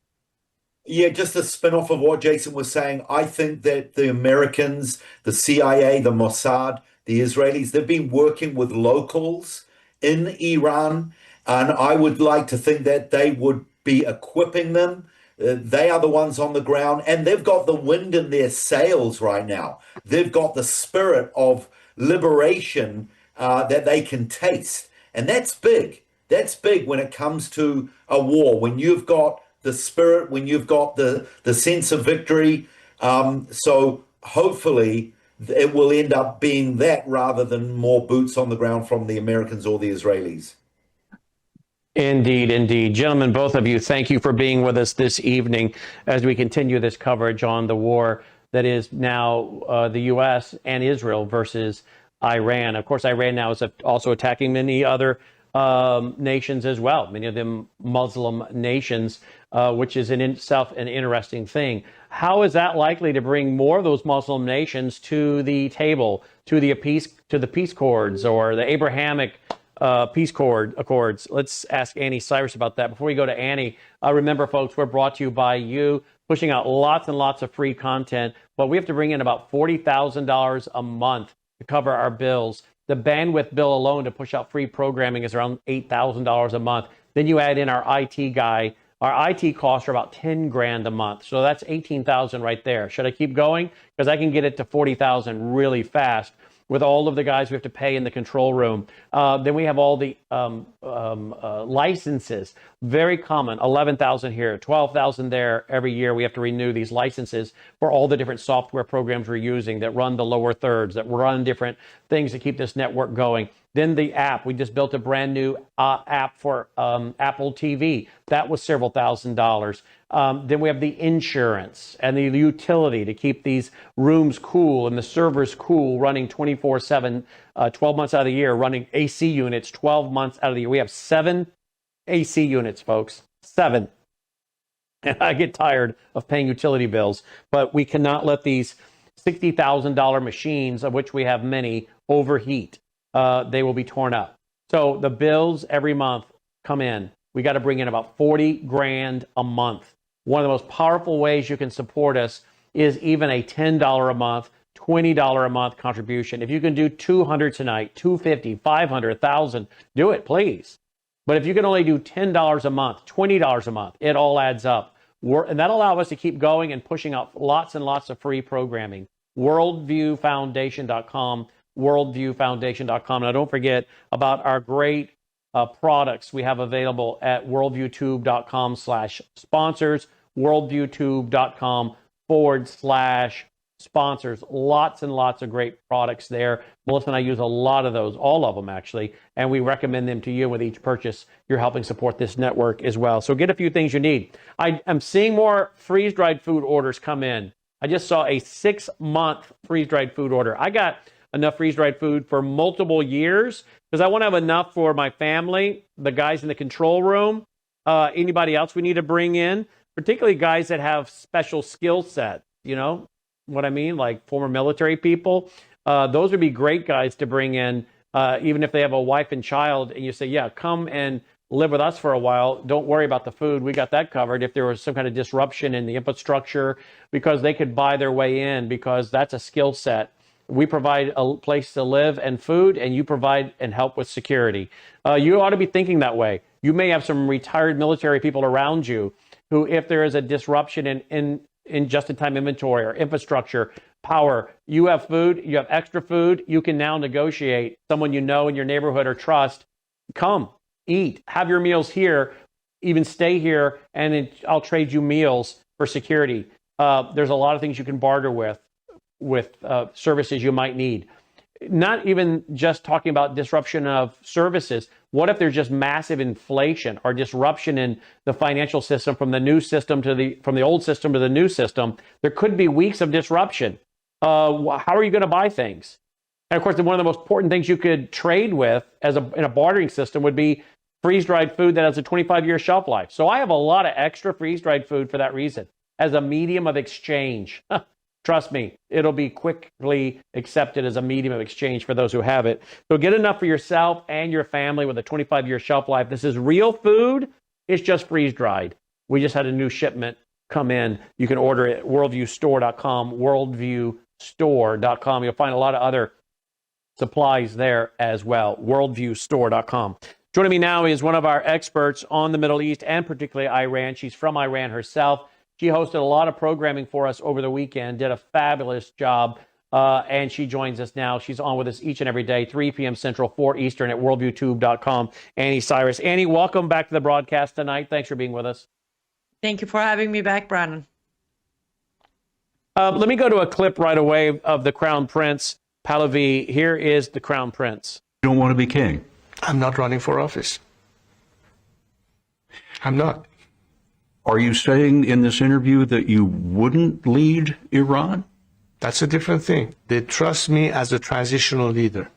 Yeah, just a spin-off of what Jason was saying. I think that the Americans, the CIA, the Mossad, the Israelis, they've been working with locals in Iran, and I would like to think that they would be equipping them. They are the ones on the ground, and they've got the wind in their sails right now. They've got the spirit of liberation that they can taste, and that's big. That's big when it comes to a war, when you've got the spirit, when you've got the sense of victory. So hopefully it will end up being that rather than more boots on the ground from the Americans or the Israelis.
Indeed, indeed. Gentlemen, both of you, thank you for being with us this evening as we continue this coverage on the war that is now the U.S. and Israel versus Iran. Of course, Iran now is also attacking many other nations as well, many of them Muslim nations, which is in itself an interesting thing. How is that likely to bring more of those Muslim nations to the table, to the peace accords or the Abrahamic peace accords? Let's ask Annie Cyrus about that. Before we go to Annie, remember, folks, we're brought to you by you, pushing out lots and lots of free content, but we have to bring in about $40,000 a month to cover our bills. The bandwidth bill alone to push out free programming is around $8,000 a month. Then you add in our IT guy. Our IT costs are about $10,000 a month. So that's $18,000 right there. Should I keep going? Because I can get it to $40,000 really fast with all of the guys we have to pay in the control room. Then we have all the licenses, very common, 11,000 here, 12,000 there. Every year we have to renew these licenses for all the different software programs we're using that run the lower thirds, that run different things to keep this network going. Then the app, we just built a brand new app for Apple TV. That was several $1,000s. Then we have the insurance and the utility to keep these rooms cool and the servers cool, running 24/7, 12 months out of the year, running AC units 12 months out of the year. We have 7 AC units, folks. 7. And I get tired of paying utility bills, but we cannot let these $60,000 machines, of which we have many, overheat. They will be torn up. So the bills every month come in. We got to bring in about 40 grand a month. One of the most powerful ways you can support us is even a $10 a month, $20 a month contribution. If you can do 200 tonight, 250, 500, 1,000, do it, please. But if you can only do $10 a month, $20 a month, it all adds up. And that'll allow us to keep going and pushing out lots and lots of free programming. Worldviewfoundation.com, worldviewfoundation.com. Now, don't forget about our great products we have available at worldviewtube.com/sponsors, worldviewtube.com/sponsors. Lots and lots of great products there. Melissa and I use a lot of those, all of them actually, and we recommend them to you. With each purchase, you're helping support this network as well. So get a few things you need. I am seeing more freeze-dried food orders come in. I just saw a 6-month freeze-dried food order. I got enough freeze-dried food for multiple years because I want to have enough for my family, the guys in the control room, anybody else we need to bring in, particularly guys that have special skill set, you know what I mean, like former military people. Those would be great guys to bring in, even if they have a wife and child, and you say, yeah, come and live with us for a while. Don't worry about the food. We got that covered. If there was some kind of disruption in the infrastructure, because they could buy their way in, because that's a skill set. We provide a place to live and food, and you provide and help with security. You ought to be thinking that way. You may have some retired military people around you who, if there is a disruption in just-in-time inventory or infrastructure, power, you have food, you have extra food, you can now negotiate. Someone you know in your neighborhood or trust, come, eat, have your meals here, even stay here, and I'll trade you meals for security. There's a lot of things you can barter with services you might need. Not even just talking about disruption of services. What if there's just massive inflation or disruption in the financial system from the new system from the old system to the new system? There could be weeks of disruption. How are you going to buy things? And of course, one of the most important things you could trade with in a bartering system would be freeze-dried food that has a 25-year shelf life. So I have a lot of extra freeze-dried food for that reason, as a medium of exchange. Trust me, it'll be quickly accepted as a medium of exchange for those who have it. So get enough for yourself and your family with a 25-year shelf life. This is real food. It's just freeze-dried. We just had a new shipment come in. You can order it at worldviewstore.com, worldviewstore.com. You'll find a lot of other supplies there as well, worldviewstore.com. Joining me now is one of our experts on the Middle East and particularly Iran. She's from Iran herself. She hosted a lot of programming for us over the weekend, did a fabulous job, and she joins us now. She's on with us each and every day, 3 p.m. Central, 4 Eastern at worldviewtube.com. Annie Cyrus. Annie, welcome back to the broadcast tonight. Thanks for being with us.
Thank you for having me back, Brandon.
Let me go to a clip right away of the Crown Prince Pahlavi. Here is the Crown Prince.
You don't want to be king.
I'm not running for office. I'm not.
Are you saying in this interview that you wouldn't lead Iran?
That's a different thing. They trust me as a transitional leader,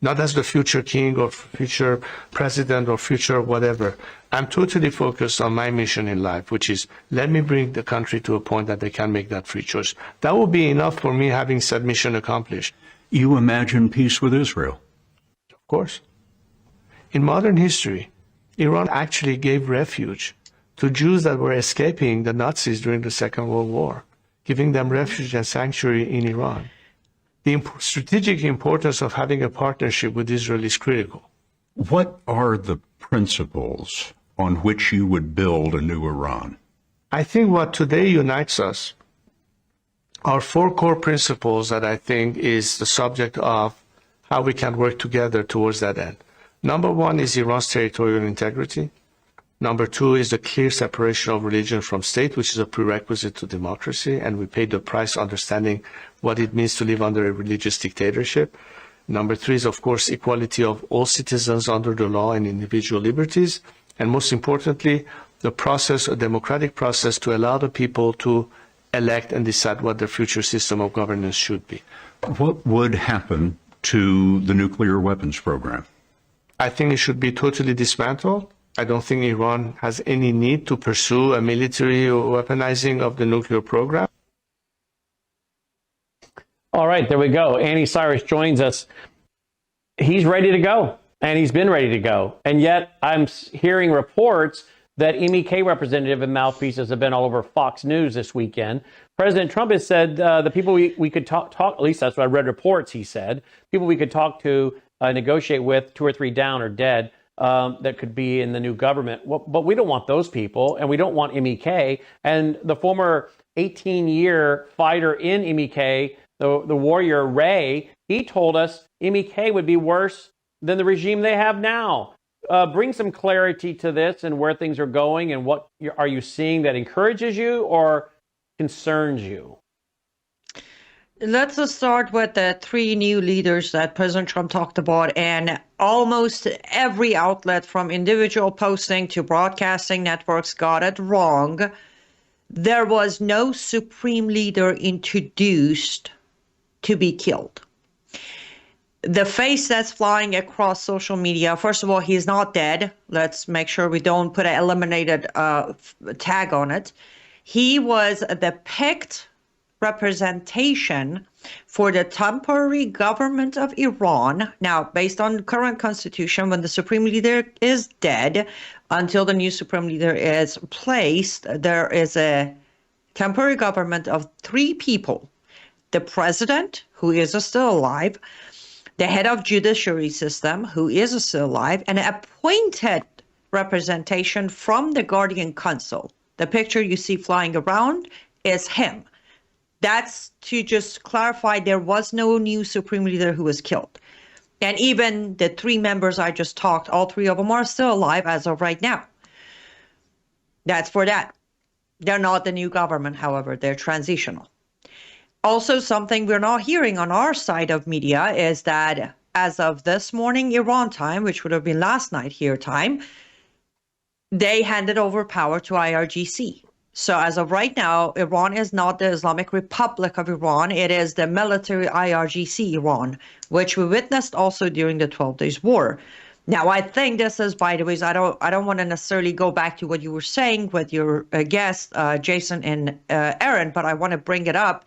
not as the future king or future president or future whatever. I'm totally focused on my mission in life, which is let me bring the country to a point that they can make that free choice. That will be enough for me having said mission accomplished.
You imagine peace with Israel?
Of course. In modern history, Iran actually gave refuge to Jews that were escaping the Nazis during the Second World War, giving them refuge and sanctuary in Iran. The strategic importance of having a partnership with Israel is critical.
What are the principles on which you would build a new Iran?
I think what today unites us are 4 core principles that I think is the subject of how we can work together towards that end. Number 1 is Iran's territorial integrity. Number 2 is the clear separation of religion from state, which is a prerequisite to democracy, and we paid the price understanding what it means to live under a religious dictatorship. Number 3 is, of course, equality of all citizens under the law and individual liberties. And most importantly, the process, a democratic process to allow the people to elect and decide what their future system of governance should be.
What would happen to the nuclear weapons program?
I think it should be totally dismantled. I don't think Iran has any need to pursue a military weaponizing of the nuclear program.
All right, there we go. Andy Cyrus joins us. He's ready to go, and he's been ready to go. And yet I'm hearing reports that MEK representative and mouthpieces have been all over Fox News this weekend. President Trump has said the people we could talk, at least that's what I read reports, he said, people we could talk to, negotiate with, 2 or 3 down or dead, that could be in the new government. Well, but we don't want those people, and we don't want MEK. And the former 18-year fighter in MEK, the warrior Ray, he told us MEK would be worse than the regime they have now. Bring some clarity to this and where things are going, and what are you seeing that encourages you or concerns you?
Let's just start with the 3 new leaders that President Trump talked about, and almost every outlet from individual posting to broadcasting networks got it wrong. There was no supreme leader introduced to be killed. The face that's flying across social media, first of all, he's not dead. Let's make sure we don't put an eliminated tag on it. He was the picked representation for the temporary government of Iran. Now, based on the current constitution, when the supreme leader is dead, until the new supreme leader is placed, there is a temporary government of 3 people. The president, who is still alive, the head of judiciary system, who is still alive, and an appointed representation from the Guardian Council. The picture you see flying around is him. That's to just clarify there was no new supreme leader who was killed. And even the 3 members I just talked, all 3 of them are still alive as of right now. That's for that. They're not the new government, however, they're transitional. Also, something we're not hearing on our side of media is that as of this morning, Iran time, which would have been last night here time, they handed over power to IRGC. So as of right now, Iran is not the Islamic Republic of Iran. It is the military IRGC Iran, which we witnessed also during the 12 Days War. Now, I think this is, by the way, I don't want to necessarily go back to what you were saying with your guests, Jason and Aaron, but I want to bring it up.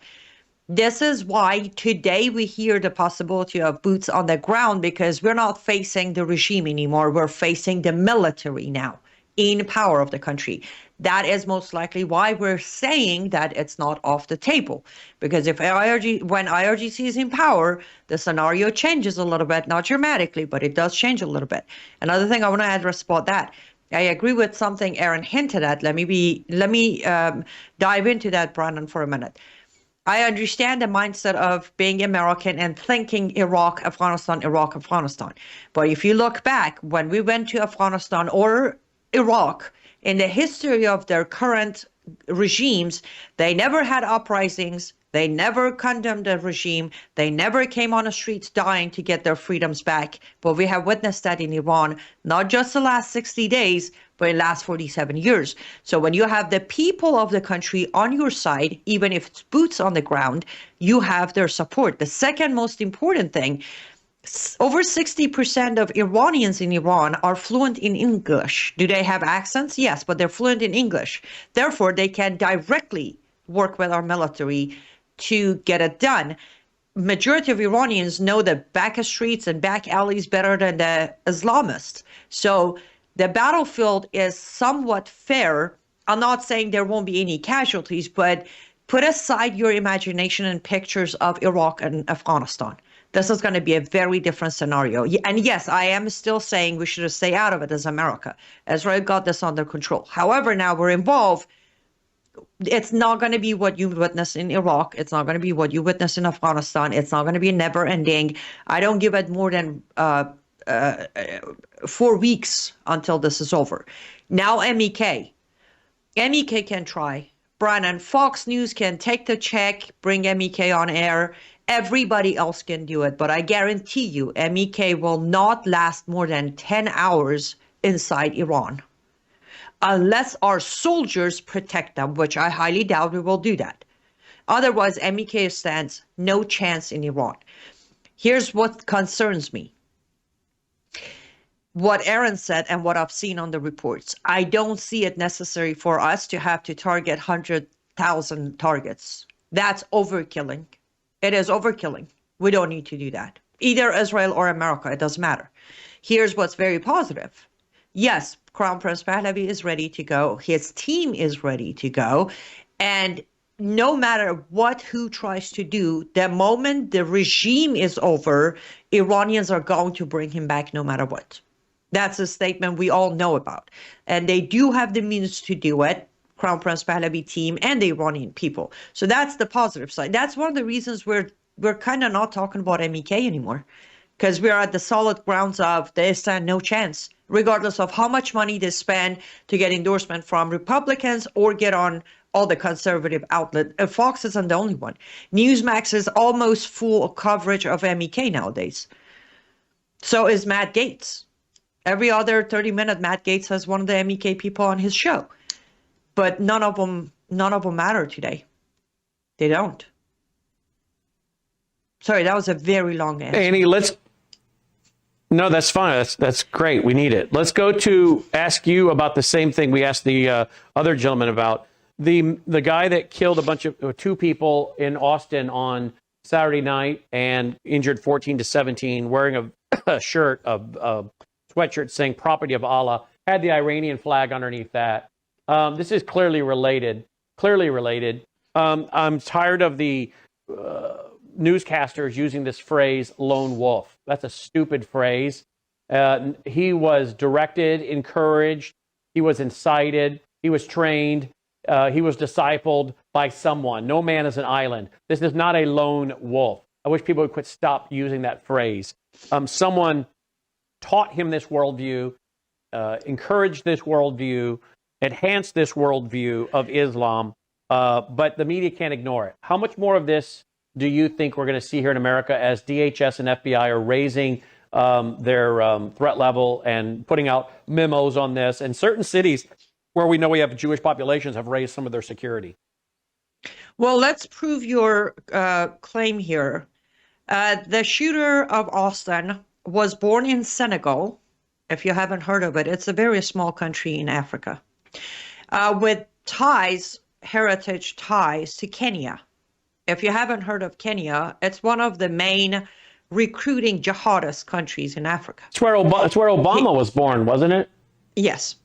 This is why today we hear the possibility of boots on the ground, because we're not facing the regime anymore. We're facing the military now in power of the country. That is most likely why we're saying that it's not off the table. Because when IRGC is in power, the scenario changes a little bit, not dramatically, but it does change a little bit. Another thing I want to address about that, I agree with something Aaron hinted at. Let me dive into that, Brandon, for a minute. I understand the mindset of being American and thinking Iraq, Afghanistan. But if you look back, when we went to Afghanistan or Iraq, in the history of their current regimes, they never had uprisings. They never condemned the regime. They never came on the streets dying to get their freedoms back. But we have witnessed that in Iran, not just the last 60 days, but in the last 47 years. So when you have the people of the country on your side, even if it's boots on the ground, you have their support. The second most important thing, over 60% of Iranians in Iran are fluent in English. Do they have accents? Yes, but they're fluent in English. Therefore, they can directly work with our military to get it done. Majority of Iranians know the back streets and back alleys better than the Islamists. So the battlefield is somewhat fair. I'm not saying there won't be any casualties, but put aside your imagination and pictures of Iraq and Afghanistan. This is going to be a very different scenario. And yes, I am still saying we should stay out of it as America. Israel got this under control. However, now we're involved. It's not going to be what you witnessed in Iraq. It's not going to be what you witnessed in Afghanistan. It's not going to be never ending. I don't give it more than 4 weeks until this is over. Now, MEK can try. Brandon, Fox News can take the check, bring MEK on air. Everybody else can do it, but I guarantee you MEK will not last more than 10 hours inside Iran unless our soldiers protect them, which I highly doubt we will do that. Otherwise, MEK stands no chance in Iran. Here's what concerns me. what Aaron said and what I've seen on the reports. I don't see it necessary for us to have to target 100,000 targets. That's overkilling. It is overkilling. We don't need to do that. Either Israel or America, it doesn't matter. Here's what's very positive. Yes, Crown Prince Pahlavi is ready to go. His team is ready to go. And no matter who tries to do, the moment the regime is over, Iranians are going to bring him back no matter what. That's a statement we all know about. And they do have the means to do it, Crown Prince Pahlavi team and the Iranian people. So that's the positive side. That's one of the reasons we're kind of not talking about MEK anymore, because we are at the solid grounds of they stand no chance, regardless of how much money they spend to get endorsement from Republicans or get on all the conservative outlet. Fox isn't the only one. Newsmax is almost full of coverage of MEK nowadays. So is Matt Gaetz. Every other 30-minute, Matt Gaetz has one of the MEK people on his show. But none of them matter today. They don't. Sorry, that was a very long answer.
Annie, no, that's fine. That's great. We need it. Let's go to ask you about the same thing we asked the other gentleman about. The guy that killed two people in Austin on Saturday night and injured 14 to 17, wearing a shirt, a sweatshirt saying "Property of Allah," had the Iranian flag underneath that. This is clearly related. I'm tired of the newscasters using this phrase "lone wolf." That's a stupid phrase. He was directed, encouraged, he was incited, he was trained, he was discipled by someone. No man is an island. This is not a lone wolf. I wish people would stop using that phrase. Someone taught him this worldview, encouraged this worldview, enhanced this worldview of Islam, but the media can't ignore it. How much more of this do you think we're going to see here in America as DHS and FBI are raising their threat level and putting out memos on this? And certain cities where we know we have Jewish populations have raised some of their security.
Well, let's prove your claim here. The shooter of Austin was born in Senegal. If you haven't heard of it, it's a very small country in Africa with heritage ties to Kenya. If you haven't heard of Kenya, it's one of the main recruiting jihadist countries in Africa.
It's where Obama was born, wasn't it?
Yes.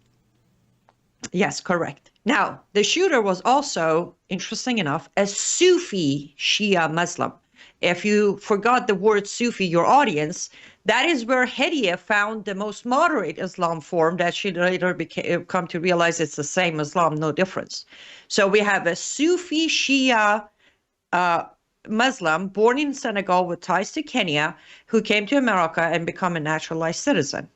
Yes, correct. Now, the shooter was also, interesting enough, a Sufi Shia Muslim. If you forgot the word Sufi, your audience, that is where Hediye found the most moderate Islam form that she later come to realize it's the same Islam, no difference. So we have a Sufi Shia Muslim born in Senegal with ties to Kenya who came to America and become a naturalized citizen.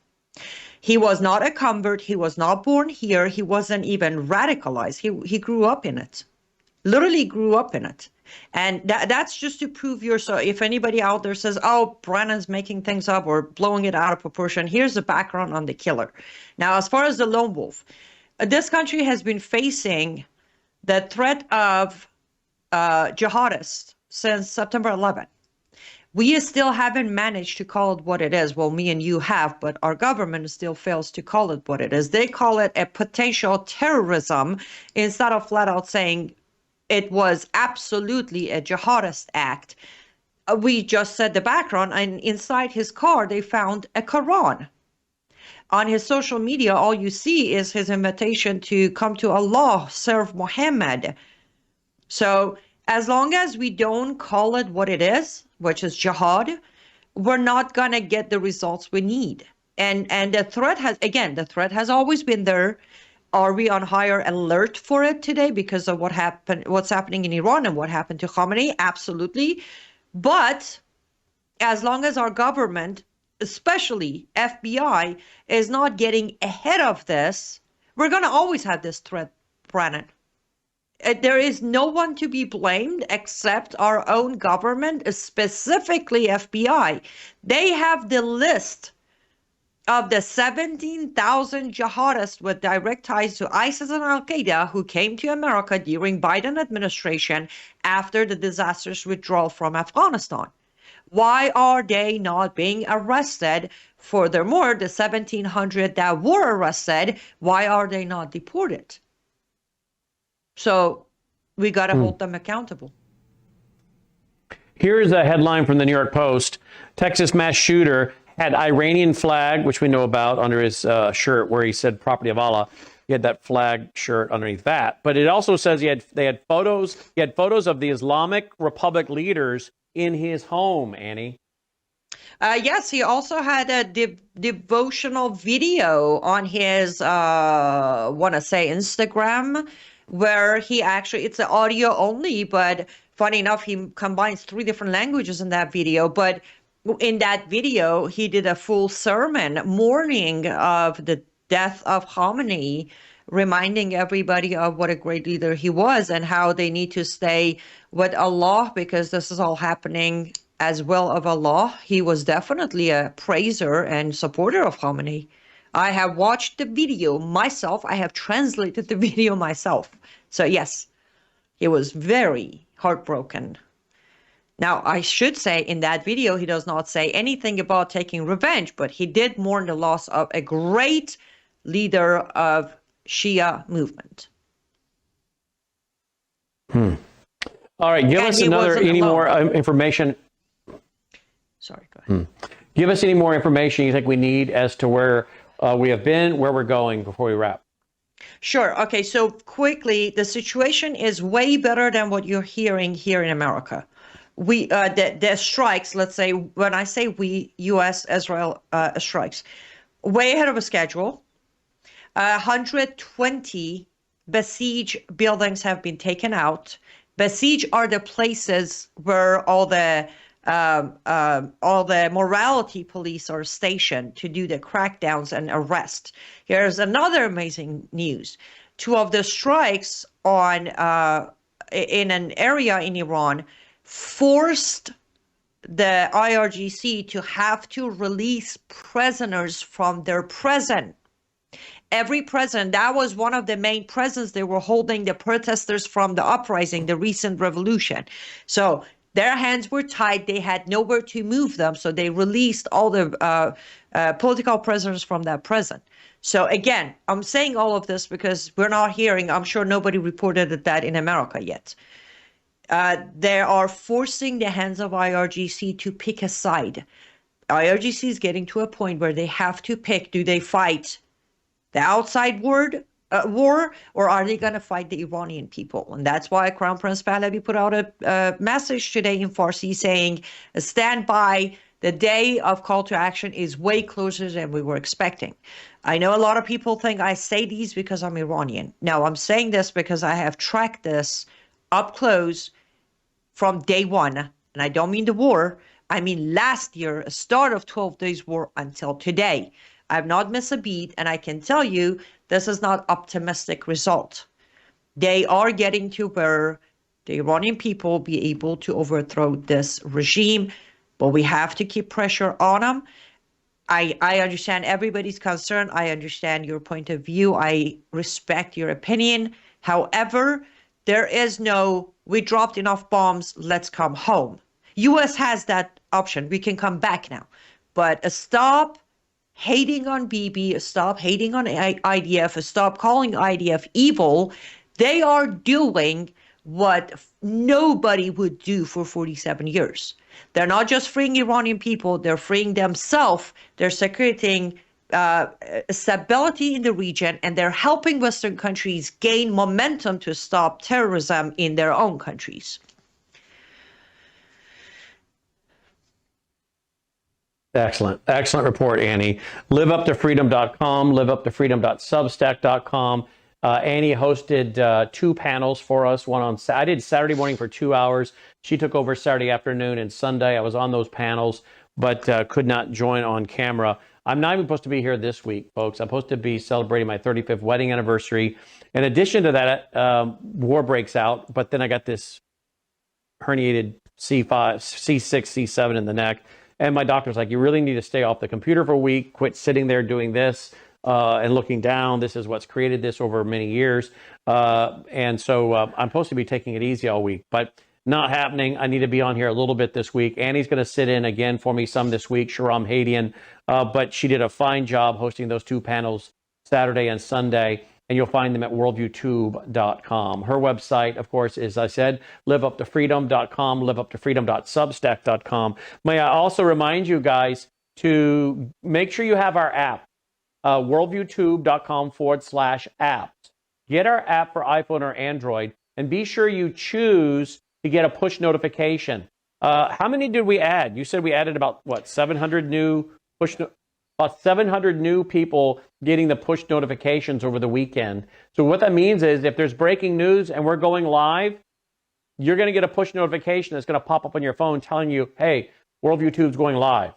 He was not a convert. He was not born here. He wasn't even radicalized. He grew up in it, literally grew up in it. And that's just to prove so if anybody out there says, oh, Brennan's making things up or blowing it out of proportion, here's the background on the killer. Now, as far as the lone wolf, this country has been facing the threat of jihadists since September 11. We still haven't managed to call it what it is. Well, me and you have, but our government still fails to call it what it is. They call it a potential terrorism instead of flat out saying it was absolutely a jihadist act. We just said the background, and inside his car, they found a Quran. On his social media, all you see is his invitation to come to Allah, serve Muhammad. So as long as we don't call it what it is, which is jihad, we're not going to get the results we need. And the threat has always been there. Are we on higher alert for it today because of what's happening in Iran and what happened to Khamenei? Absolutely. But as long as our government, especially FBI, is not getting ahead of this, we're going to always have this threat, Brannon. There is no one to be blamed except our own government, specifically FBI. They have the list of the 17,000 jihadists with direct ties to ISIS and Al-Qaeda who came to America during Biden administration after the disastrous withdrawal from Afghanistan. Why are they not being arrested? Furthermore, the 1,700 that were arrested, why are they not deported? So we got to hold them accountable.
Here's a headline from the New York Post. Texas mass shooter had Iranian flag, which we know about, under his shirt where he said property of Allah. He had that flag shirt underneath that. But it also says he had photos of the Islamic Republic leaders in his home, Annie.
Yes, he also had a devotional video on his, want to say Instagram, where he actually, it's audio only, but funny enough, he combines 3 different languages in that video. But in that video, he did a full sermon mourning of the death of Khamenei, reminding everybody of what a great leader he was and how they need to stay with Allah, because this is all happening as well of Allah. He was definitely a praiser and supporter of Khamenei. I have watched the video myself. I have translated the video myself. So yes, he was very heartbroken. Now, I should say in that video, he does not say anything about taking revenge, but he did mourn the loss of a great leader of Shia movement.
All right, give us any more information.
Sorry, go ahead.
Give us any more information you think we need as to where we have been, where we're going before we wrap.
Sure. Okay, so quickly, the situation is way better than what you're hearing here in America. We the strikes, let's say, when I say we, U.S., Israel strikes, way ahead of a schedule. 120 besieged buildings have been taken out. Besieged are the places where all the morality police are stationed to do the crackdowns and arrest. Here's another amazing news. 2 of the strikes on in an area in Iran forced the IRGC to have to release prisoners from their prison. Every prison, that was one of the main prisons they were holding the protesters from the uprising, the recent revolution. So their hands were tied. They had nowhere to move them. So they released all the political prisoners from that prison. So again, I'm saying all of this because we're not hearing, I'm sure nobody reported that in America yet. They are forcing the hands of IRGC to pick a side. IRGC is getting to a point where they have to pick, do they fight the outside war, or are they going to fight the Iranian people? And that's why Crown Prince Pahlavi put out a message today in Farsi saying, stand by, the day of call to action is way closer than we were expecting. I know a lot of people think I say these because I'm Iranian. No, I'm saying this because I have tracked this up close from day one. And I don't mean the war. I mean last year, start of 12 days war until today. I've not missed a beat, and I can tell you this is not optimistic result. They are getting to where the Iranian people be able to overthrow this regime, but we have to keep pressure on them. I understand everybody's concern. I understand your point of view. I respect your opinion. However, there is no, we dropped enough bombs, let's come home. U.S. has that option. We can come back now. But stop hating on Bibi, stop hating on IDF, stop calling IDF evil. They are doing what nobody would do for 47 years. They're not just freeing Iranian people, they're freeing themselves, they're securing stability in the region, and they're helping Western countries gain momentum to stop terrorism in their own countries.
Excellent. Excellent report, Annie. LiveUpToFreedom.com, LiveUpToFreedom.substack.com. Annie hosted 2 panels for us. One on I did Saturday morning for 2 hours. She took over Saturday afternoon and Sunday. I was on those panels, but could not join on camera. I'm not even supposed to be here this week, folks. I'm supposed to be celebrating my 35th wedding anniversary. In addition to that, war breaks out, but then I got this herniated C5, C6, C7 in the neck. And my doctor's like, you really need to stay off the computer for a week, quit sitting there doing this and looking down. This is what's created this over many years. And so I'm supposed to be taking it easy all week. But not happening. I need to be on here a little bit this week. Annie's going to sit in again for me some this week, Sharam Hadian, but she did a fine job hosting those two panels Saturday and Sunday, and you'll find them at worldviewtube.com. Her website, of course, is, I said, liveuptofreedom.com, liveuptofreedom.substack.com. May I also remind you guys to make sure you have our app, worldviewtube.com/apps. Get our app for iPhone or Android, and be sure you choose to get a push notification. How many did we add? You said we added about, 700 new about 700 new people getting the push notifications over the weekend. So what that means is if there's breaking news and we're going live, you're going to get a push notification that's going to pop up on your phone telling you, hey, Worldview Tube's going live.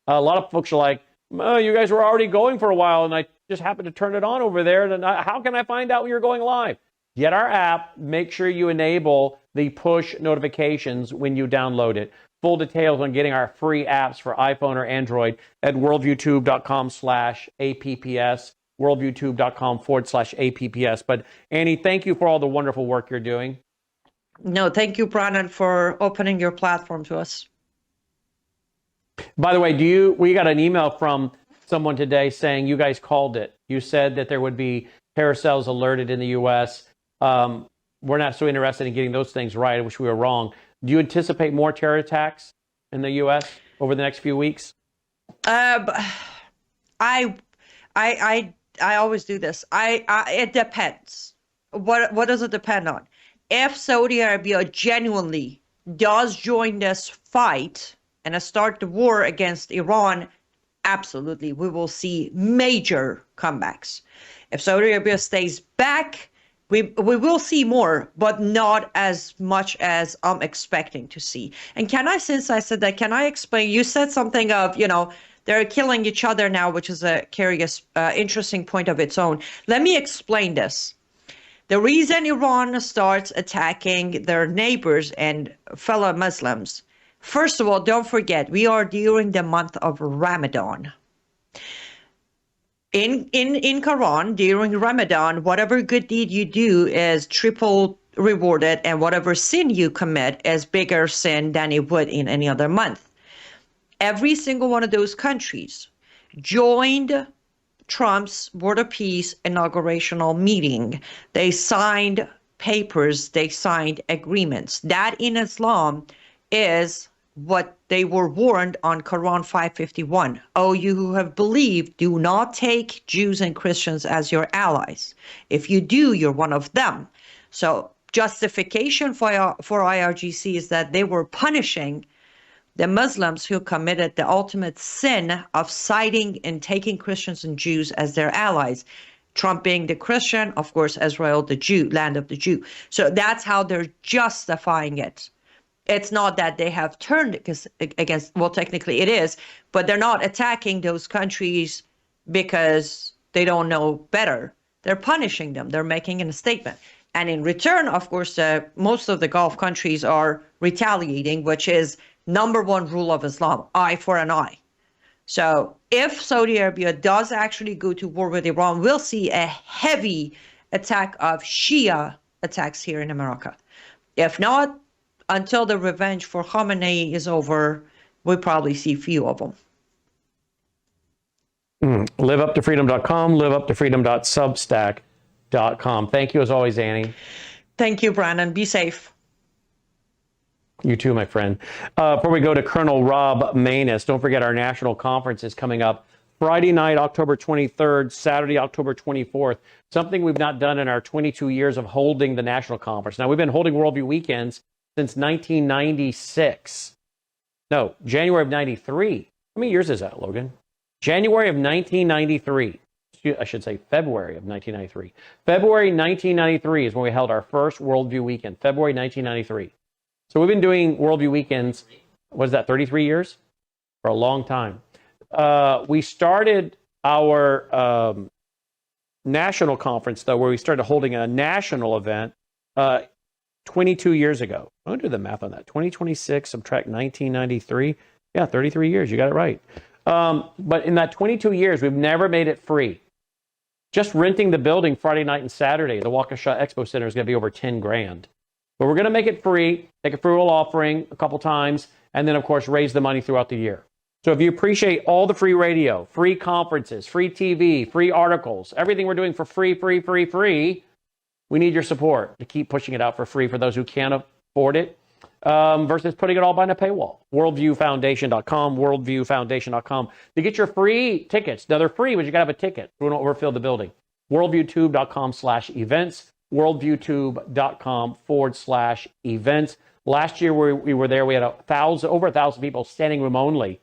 A lot of folks are like, oh, you guys were already going for a while, and I just happened to turn it on over there. And how can I find out when you're going live? Get our app. Make sure you enable the push notifications when you download it. Full details on getting our free apps for iPhone or Android at worldviewtube.com/apps, worldviewtube.com/apps. But Annie, thank you for all the wonderful work you're doing.
No, thank you, Brandon, for opening your platform to us.
By the way, we got an email from someone today saying you guys called it. You said that there would be terror alerted in the U.S. We're not so interested in getting those things right. I wish we were wrong. Do you anticipate more terror attacks in the U.S. over the next few weeks?
I always do this. It depends. What does it depend on? If Saudi Arabia genuinely does join this fight and start the war against Iran, absolutely, we will see major comebacks. If Saudi Arabia stays back, we will see more, but not as much as I'm expecting to see. And since I said that, can I explain? You said something of, they're killing each other now, which is a curious, interesting point of its own. Let me explain this. The reason Iran starts attacking their neighbors and fellow Muslims, first of all, don't forget, we are during the month of Ramadan. In Quran, during Ramadan, whatever good deed you do is triple rewarded, and whatever sin you commit is bigger sin than it would in any other month. Every single one of those countries joined Trump's World of Peace inaugurational meeting. They signed papers, they signed agreements. That in Islam is what they were warned on Quran 551. Oh, you who have believed, do not take Jews and Christians as your allies. If you do, you're one of them. So justification for IRGC is that they were punishing the Muslims who committed the ultimate sin of siding and taking Christians and Jews as their allies. Trump being the Christian, of course, Israel the Jew, land of the Jew. So that's how they're justifying it. It's not that they have turned against, well, technically it is, but they're not attacking those countries because they don't know better. They're punishing them. They're making a statement. And in return, of course, most of the Gulf countries are retaliating, which is #1 rule of Islam, eye for an eye. So if Saudi Arabia does actually go to war with Iran, we'll see a heavy attack of Shia attacks here in America. If not, until the revenge for Khamenei is over, we'll probably see few of them.
Liveuptofreedom.com, liveuptofreedom.substack.com. Thank you as always, Annie.
Thank you, Brandon. Be safe.
You too, my friend. Before we go to Colonel Rob Manus, don't forget our national conference is coming up Friday night, October 23rd, Saturday, October 24th. Something we've not done in our 22 years of holding the national conference. Now, we've been holding Worldview Weekends since 1996. No, January of 93. How many years is that, Logan? January of 1993. I should say February of 1993. February 1993 is when we held our first Worldview Weekend, February 1993. So we've been doing Worldview Weekends, what is that, 33 years? For a long time. We started our national conference, though, where we started holding a national event 22 years ago. I'll do the math on that. 2026, subtract 1993. Yeah, 33 years. You got it right. But in that 22 years, we've never made it free. Just renting the building Friday night and Saturday, the Waukesha Expo Center, is going to be over 10 grand. But we're going to make it free, take a free will offering a couple times, and then, of course, raise the money throughout the year. So if you appreciate all the free radio, free conferences, free TV, free articles, everything we're doing for free, we need your support to keep pushing it out for free for those who can't afford it, versus putting it all behind a paywall. Worldviewfoundation.com, worldviewfoundation.com. To get your free tickets. Now, they're free, but you got to have a ticket. We don't overfill the building. Worldviewtube.com/events, worldviewtube.com/events. Last year we were there, we had over 1,000 people, standing room only.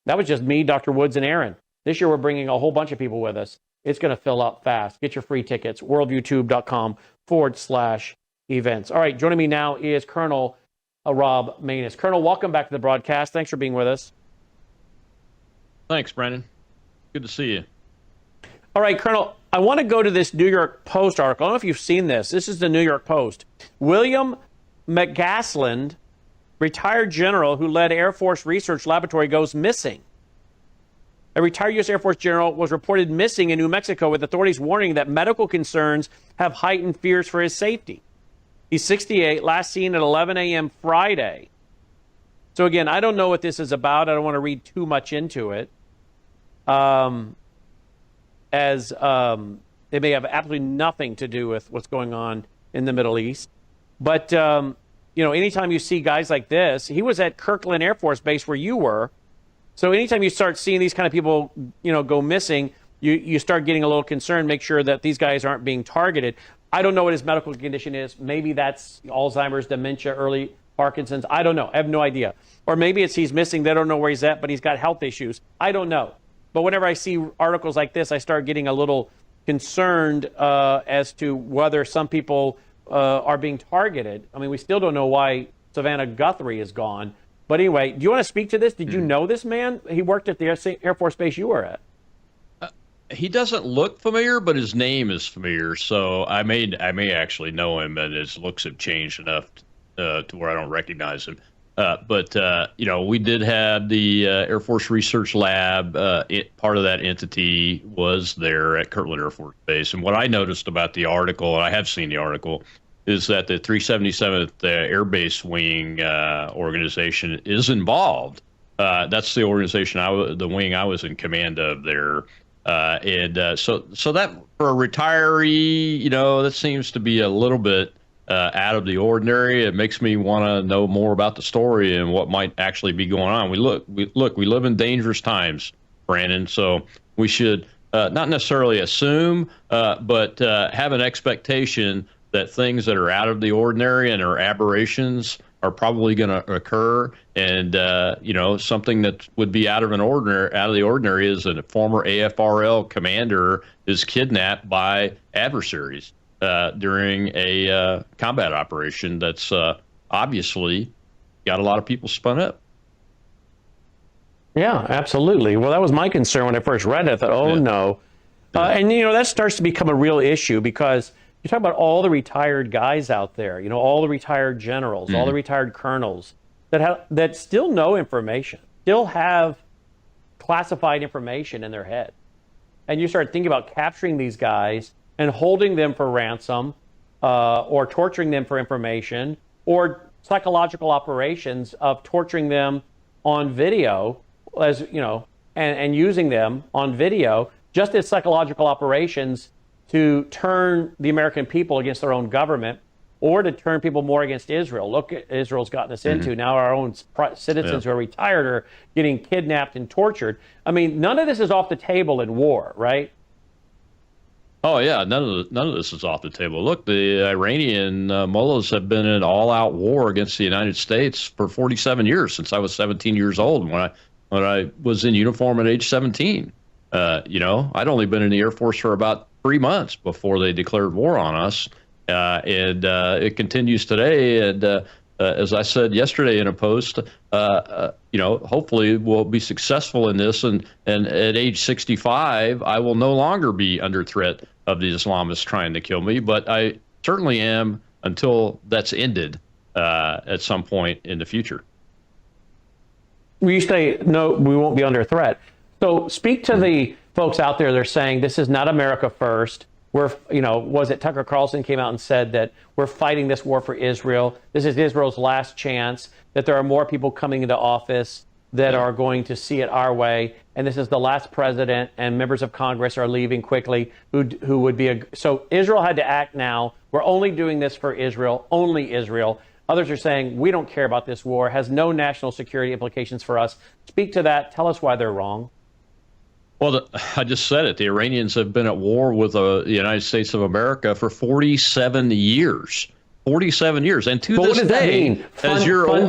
That was just me, Dr. Woods, and Aaron. This year we're bringing a whole bunch of people with us. It's going to fill up fast. Get your free tickets, worldviewtube.com/events. All right, joining me now is Colonel Rob Maness. Colonel, welcome back to the broadcast. Thanks for being with us.
Thanks, Brandon. Good to see you.
All right, Colonel, I want to go to this New York Post article. I don't know if you've seen this. This is the New York Post. William McGasland, retired general who led Air Force Research Laboratory, goes missing. A retired U.S. Air Force general was reported missing in New Mexico, with authorities warning that medical concerns have heightened fears for his safety. He's 68, last seen at 11 a.m. Friday. So again, I don't know what this is about. I don't want to read too much into it. It may have absolutely nothing to do with what's going on in the Middle East. But, anytime you see guys like this, he was at Kirkland Air Force Base where you were. So anytime you start seeing these kind of people, go missing, you start getting a little concerned, make sure that these guys aren't being targeted. I don't know what his medical condition is. Maybe that's Alzheimer's, dementia, early Parkinson's. I don't know. I have no idea. Or maybe it's he's missing. They don't know where he's at, but he's got health issues. I don't know. But whenever I see articles like this, I start getting a little concerned as to whether some people are being targeted. I mean, we still don't know why Savannah Guthrie is gone. But anyway, do you want to speak to this? Did you know this man? He worked at the Air Force Base you were at.
He doesn't look familiar, but his name is familiar. So I may actually know him, and his looks have changed enough to where I don't recognize him. But we did have the Air Force Research Lab. Part of that entity was there at Kirtland Air Force Base. And what I noticed about the article, and I have seen the article, is that the 377th Air Base Wing organization is involved. That's the organization, the wing I was in command of there. So that for a retiree, that seems to be a little bit out of the ordinary. It makes me want to know more about the story and what might actually be going on. We live in dangerous times, Brandon. So we should not necessarily assume, but have an expectation that things that are out of the ordinary and are aberrations are probably going to occur. And something that would be out of the ordinary is a former AFRL commander is kidnapped by adversaries during a combat operation that's obviously got a lot of people spun up.
Yeah, absolutely. Well, that was my concern when I first read it. I thought, no. And, that starts to become a real issue because you talk about all the retired guys out there, all the retired generals, all the retired colonels that still know information, still have classified information in their head. And you start thinking about capturing these guys and holding them for ransom, or torturing them for information, or psychological operations of torturing them on video, and using them on video just as psychological operations to turn the American people against their own government, or to turn people more against Israel. Look at Israel's gotten us into. Now our own citizens who are retired are getting kidnapped and tortured. I mean, none of this is off the table in war, right?
Oh yeah, none of this is off the table. Look, the Iranian mullahs have been in all-out war against the United States for 47 years, since I was 17 years old when I was in uniform at age 17. I'd only been in the Air Force for about 3 months before they declared war on us, and it continues today. And as I said yesterday in a post, hopefully we'll be successful in this. And at age 65, I will no longer be under threat of the Islamists trying to kill me, but I certainly am until that's ended at some point in the future.
You say, no, we won't be under threat. So speak to the folks out there. They're saying this is not America first. was it Tucker Carlson came out and said that we're fighting this war for Israel. This is Israel's last chance, that there are more people coming into office that are going to see it our way. And this is the last president, and members of Congress are leaving quickly who would be so Israel had to act now. We're only doing this for Israel, only Israel. Others are saying we don't care about this war, has no national security implications for us. Speak to that. Tell us why they're wrong.
Well, I just said it. The Iranians have been at war with the United States of America for 47 years. 47 years, and to this day, as the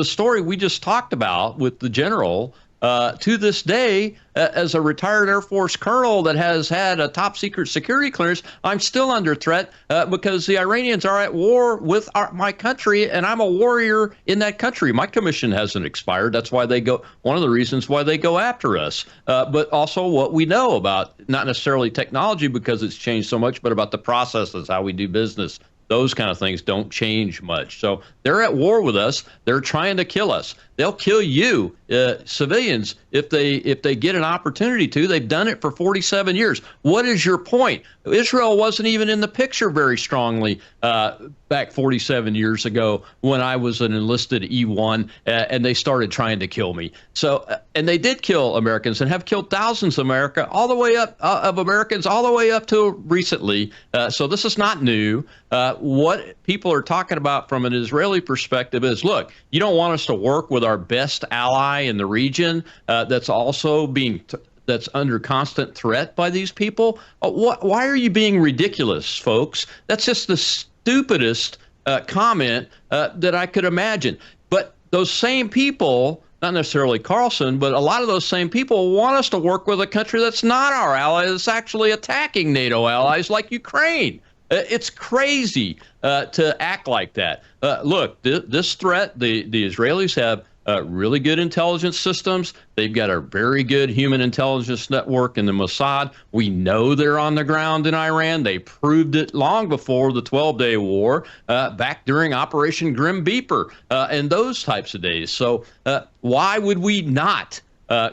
story we just talked about with the general, to this day, as a retired Air Force colonel that has had a top secret security clearance, I'm still under threat because the Iranians are at war with my country, and I'm a warrior in that country. My commission hasn't expired. That's why they go. One of the reasons why they go after us, but also what we know about not necessarily technology because it's changed so much, but about the processes, how we do business. Those kind of things don't change much. So they're at war with us. They're trying to kill us. They'll kill you, civilians, if they get an opportunity to. They've done it for 47 years. What is your point? Israel wasn't even in the picture very strongly back 47 years ago when I was an enlisted E1 and they started trying to kill me. So, and they did kill Americans and have killed thousands of Americans all the way up to recently. So this is not new. What people are talking about from an Israeli perspective is, look, you don't want us to work with our best ally in the region that's also that's under constant threat by these people. Why are you being ridiculous, folks? That's just the stupidest comment that I could imagine. But those same people, not necessarily Carlson, but a lot of those same people want us to work with a country that's not our ally, that's actually attacking NATO allies like Ukraine. It's crazy to act like that. Look, this threat, the Israelis have really good intelligence systems. They've got a very good human intelligence network in the Mossad. We know they're on the ground in Iran. They proved it long before the 12-day war, back during Operation Grim Reaper and those types of days. So why would we not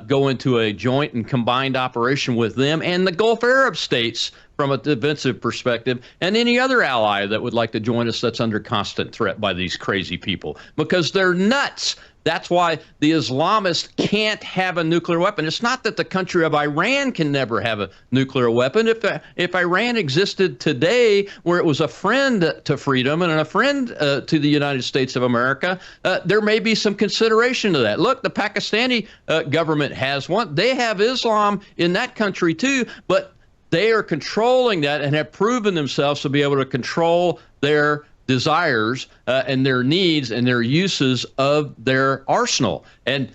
go into a joint and combined operation with them and the Gulf Arab states from a defensive perspective, and any other ally that would like to join us that's under constant threat by these crazy people? Because they're nuts. That's why the Islamists can't have a nuclear weapon. It's not that the country of Iran can never have a nuclear weapon. If Iran existed today, where it was a friend to freedom and a friend to the United States of America, there may be some consideration to that. Look, the Pakistani government has one. They have Islam in that country too, but they are controlling that and have proven themselves to be able to control their desires and their needs and their uses of their arsenal. And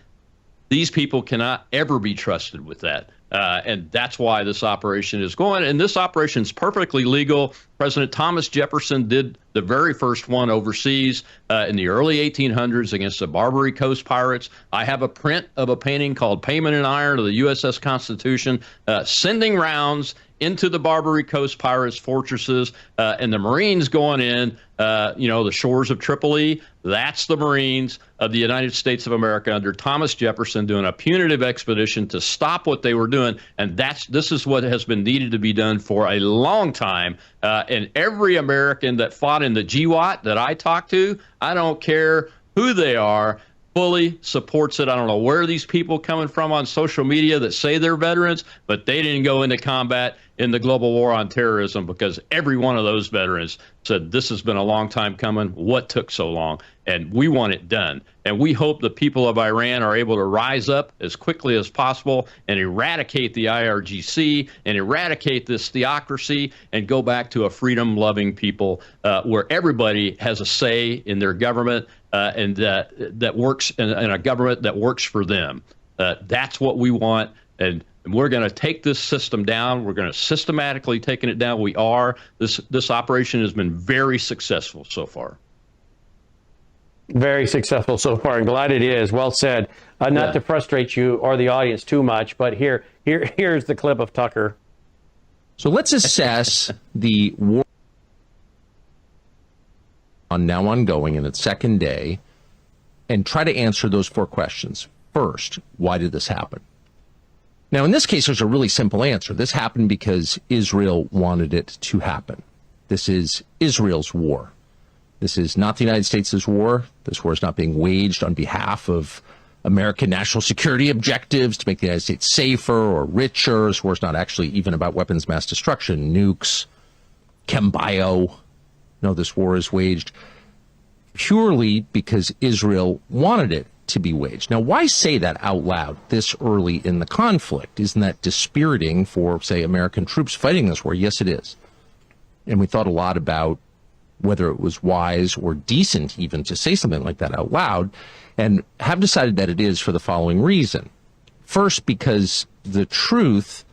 these people cannot ever be trusted with that. And that's why this operation is going. And this operation is perfectly legal. President Thomas Jefferson did the very first one overseas in the early 1800s against the Barbary Coast pirates. I have a print of a painting called Payment in Iron of the USS Constitution, sending rounds into the Barbary Coast pirates' fortresses, and the Marines going in, the shores of Tripoli. That's the Marines of the United States of America under Thomas Jefferson doing a punitive expedition to stop what they were doing. And this is what has been needed to be done for a long time. And every American that fought in the GWAT that I talked to, I don't care who they are, fully supports it. I don't know where these people coming from on social media that say they're veterans, but they didn't go into combat in the global war on terrorism, because every one of those veterans said this has been a long time coming. What took so long? And we want it done. And we hope the people of Iran are able to rise up as quickly as possible and eradicate the IRGC and eradicate this theocracy and go back to a freedom-loving people where everybody has a say in their government and that works in a government that works for them. That's what we want. And we're going to take this system down. We're going to systematically taking it down. We are. This operation has been very successful so far.
Very successful so far, and glad it is. Well said. Not to frustrate you or the audience too much, but here's the clip of Tucker.
So let's assess the war now ongoing in its second day and try to answer those four questions. First, why did this happen? Now, in this case, there's a really simple answer. This happened because Israel wanted it to happen. This is Israel's war. This is not the United States' war. This war is not being waged on behalf of American national security objectives to make the United States safer or richer. This war is not actually even about weapons of mass destruction, nukes, chembio. No, this war is waged purely because Israel wanted it to be waged. Now, why say that out loud this early in the conflict? Isn't that dispiriting for, say, American troops fighting this war? Yes, it is. And we thought a lot about whether it was wise or decent even to say something like that out loud, and have decided that it is for the following reason. First, because the truth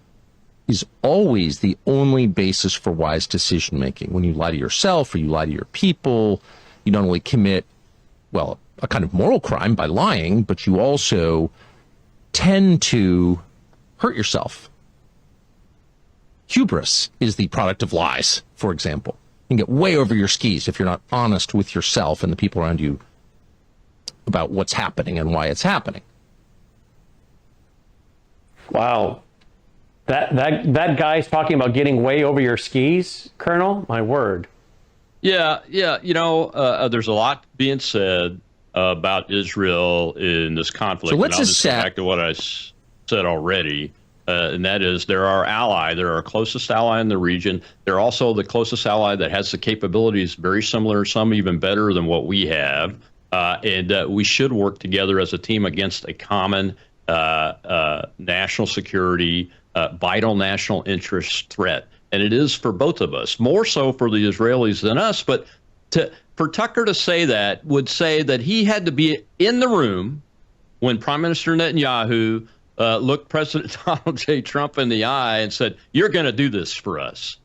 is always the only basis for wise decision making. When you lie to yourself or you lie to your people, you not only commit, well, a kind of moral crime by lying, but you also tend to hurt yourself. Hubris is the product of lies, for example. You can get way over your skis if you're not honest with yourself and the people around you about what's happening and why it's happening.
Wow. That guy's talking about getting way over your skis, Colonel? My word.
Yeah. There's a lot being said about Israel in this conflict.
So let's
just go back to what I said already, and that is they're our ally. They're our closest ally in the region. They're also the closest ally that has the capabilities very similar, some even better than what we have. And we should work together as a team against a common national security, vital national interest threat. And it is for both of us, more so for the Israelis than us. But for Tucker to say that would say that he had to be in the room when Prime Minister Netanyahu looked President Donald J. Trump in the eye and said, "You're going to do this for us."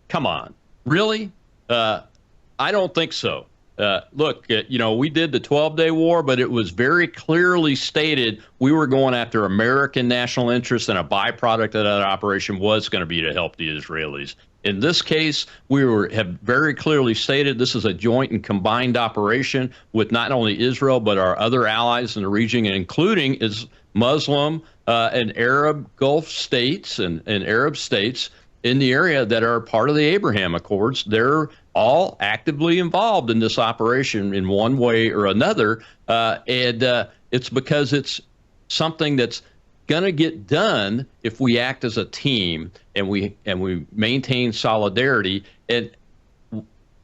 Come on. Really? I don't think so. Look, we did the 12-day war, but it was very clearly stated we were going after American national interests, and a byproduct of that operation was going to be to help the Israelis. In this case, have very clearly stated this is a joint and combined operation with not only Israel, but our other allies in the region, including Muslim and Arab Gulf states and Arab states in the area that are part of the Abraham Accords. They're all actively involved in this operation in one way or another. And it's because it's something that's going to get done if we act as a team and we maintain solidarity. And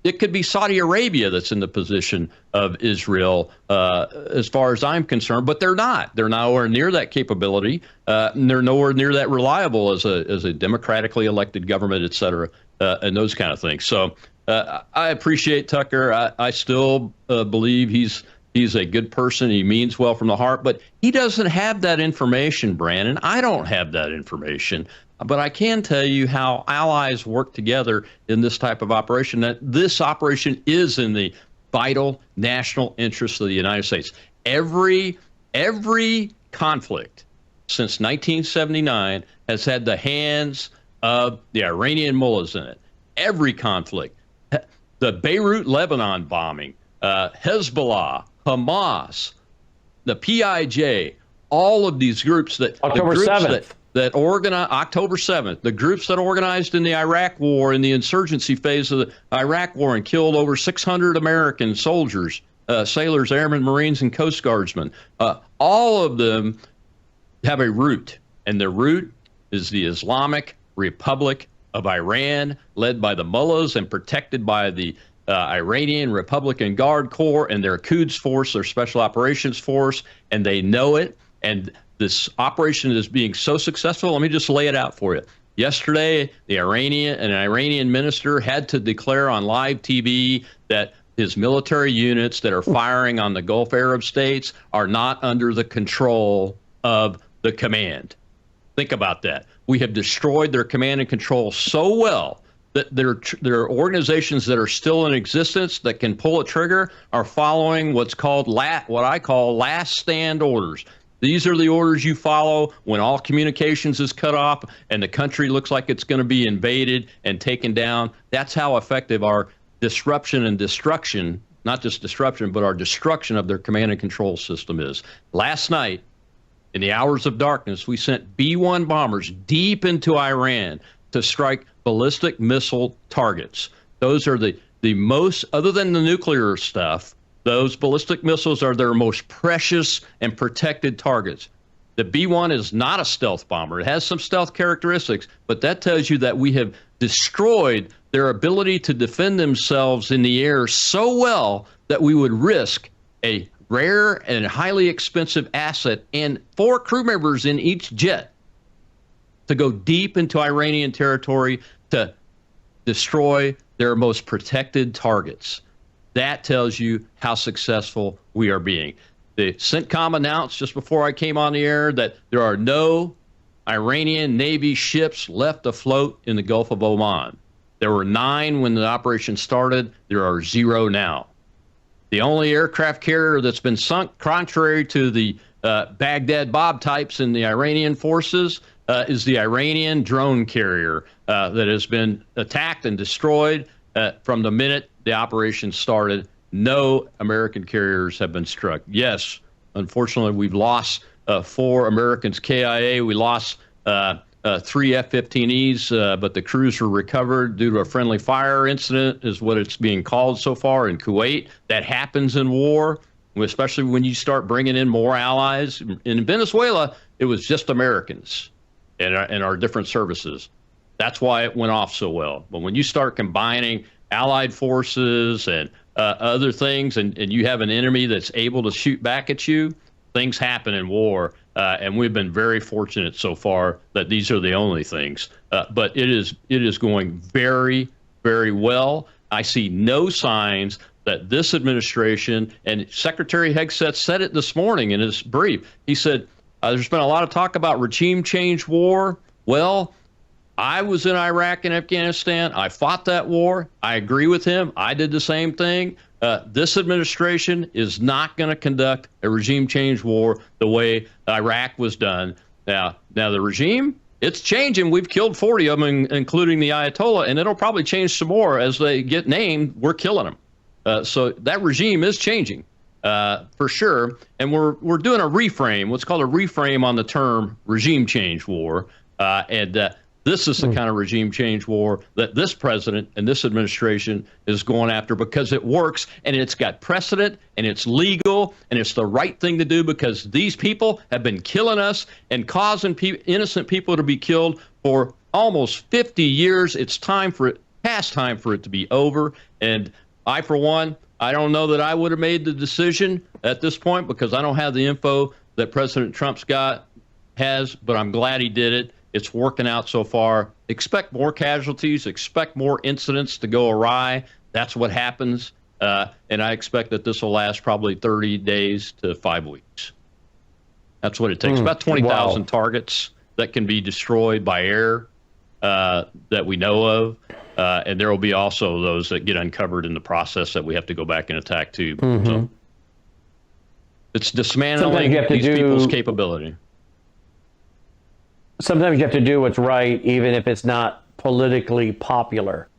it could be Saudi Arabia that's in the position of Israel, as far as I'm concerned, but they're not. They're nowhere near that capability. And they're nowhere near that reliable as a democratically elected government, et cetera, and those kind of things. So I appreciate Tucker. I still believe he's a good person. He means well from the heart, but he doesn't have that information, Brandon. I don't have that information. But I can tell you how allies work together in this type of operation, that this operation is in the vital national interests of the United States. Every conflict since 1979 has had the hands of the Iranian mullahs in it. Every conflict. The Beirut, Lebanon bombing, Hezbollah, Hamas, the PIJ, all of these groups that
October 7th.
That organized October 7th, the groups that organized in the Iraq War, in the insurgency phase of the Iraq War, and killed over 600 American soldiers, sailors, airmen, Marines, and Coast Guardsmen. All of them have a root, and their root is the Islamic Republic of Iran, led by the mullahs and protected by the Iranian Republican Guard Corps and their Quds Force, their Special Operations Force, and they know it. And this operation is being so successful. Let me just lay it out for you. Yesterday, an Iranian minister had to declare on live TV that his military units that are firing on the Gulf Arab states are not under the control of the command. Think about that. We have destroyed their command and control so well that there are organizations that are still in existence that can pull a trigger are following what I call last stand orders. These are the orders you follow when all communications is cut off and the country looks like it's going to be invaded and taken down. That's how effective our disruption and destruction, not just disruption, but our destruction of their command and control system is. Last night, In the hours of darkness, we sent B-1 bombers deep into Iran to strike ballistic missile targets. Those are the most, other than the nuclear stuff, those ballistic missiles are their most precious and protected targets. The B-1 is not a stealth bomber. It has some stealth characteristics, but that tells you that we have destroyed their ability to defend themselves in the air so well that we would risk a rare and highly expensive asset and 4 crew members in each jet to go deep into Iranian territory to destroy their most protected targets. That tells you how successful we are being. The CENTCOM announced just before I came on the air that there are no Iranian Navy ships left afloat in the Gulf of Oman. There were 9 when the operation started. There are 0 now. The only aircraft carrier that's been sunk, contrary to the Baghdad Bob types in the Iranian forces, is the Iranian drone carrier that has been attacked and destroyed from the minute the operation started. No American carriers have been struck. Yes, unfortunately, we've lost 4 Americans KIA. We lost 3 F-15Es, but the crews were recovered due to a friendly fire incident, is what it's being called so far in Kuwait. That happens in war, especially when you start bringing in more allies. In Venezuela, it was just Americans and our different services. That's why it went off so well. But when you start combining allied forces and other things, and you have an enemy that's able to shoot back at you, things happen in war. And we've been very fortunate so far that these are the only things. But it is going very, very well. I see no signs that this administration, and Secretary Hegseth said it this morning in his brief. He said, there's been a lot of talk about regime change war. Well, I was in Iraq and Afghanistan. I fought that war. I agree with him. I did the same thing. This administration is not going to conduct a regime change war the way Iraq was done. Now the regime, it's changing. We've killed 40 of them, including the Ayatollah, and it'll probably change some more as they get named. We're killing them. So that regime is changing for sure. And we're doing a reframe, what's called a reframe on the term regime change war. This is the kind of regime change war that this president and this administration is going after because it works and it's got precedent and it's legal and it's the right thing to do because these people have been killing us and causing innocent people to be killed for almost 50 years. It's past time for it to be over. And I, for one, I don't know that I would have made the decision at this point because I don't have the info that President Trump's has, but I'm glad he did it. It's working out so far. Expect more casualties. Expect more incidents to go awry. That's what happens. And I expect that this will last probably 30 days to 5 weeks. That's what it takes. About 20,000 targets that can be destroyed by air that we know of. And there will be also those that get uncovered in the process that we have to go back and attack too. So it's dismantling these people's capability.
Sometimes you have to do what's right, even if it's not politically popular.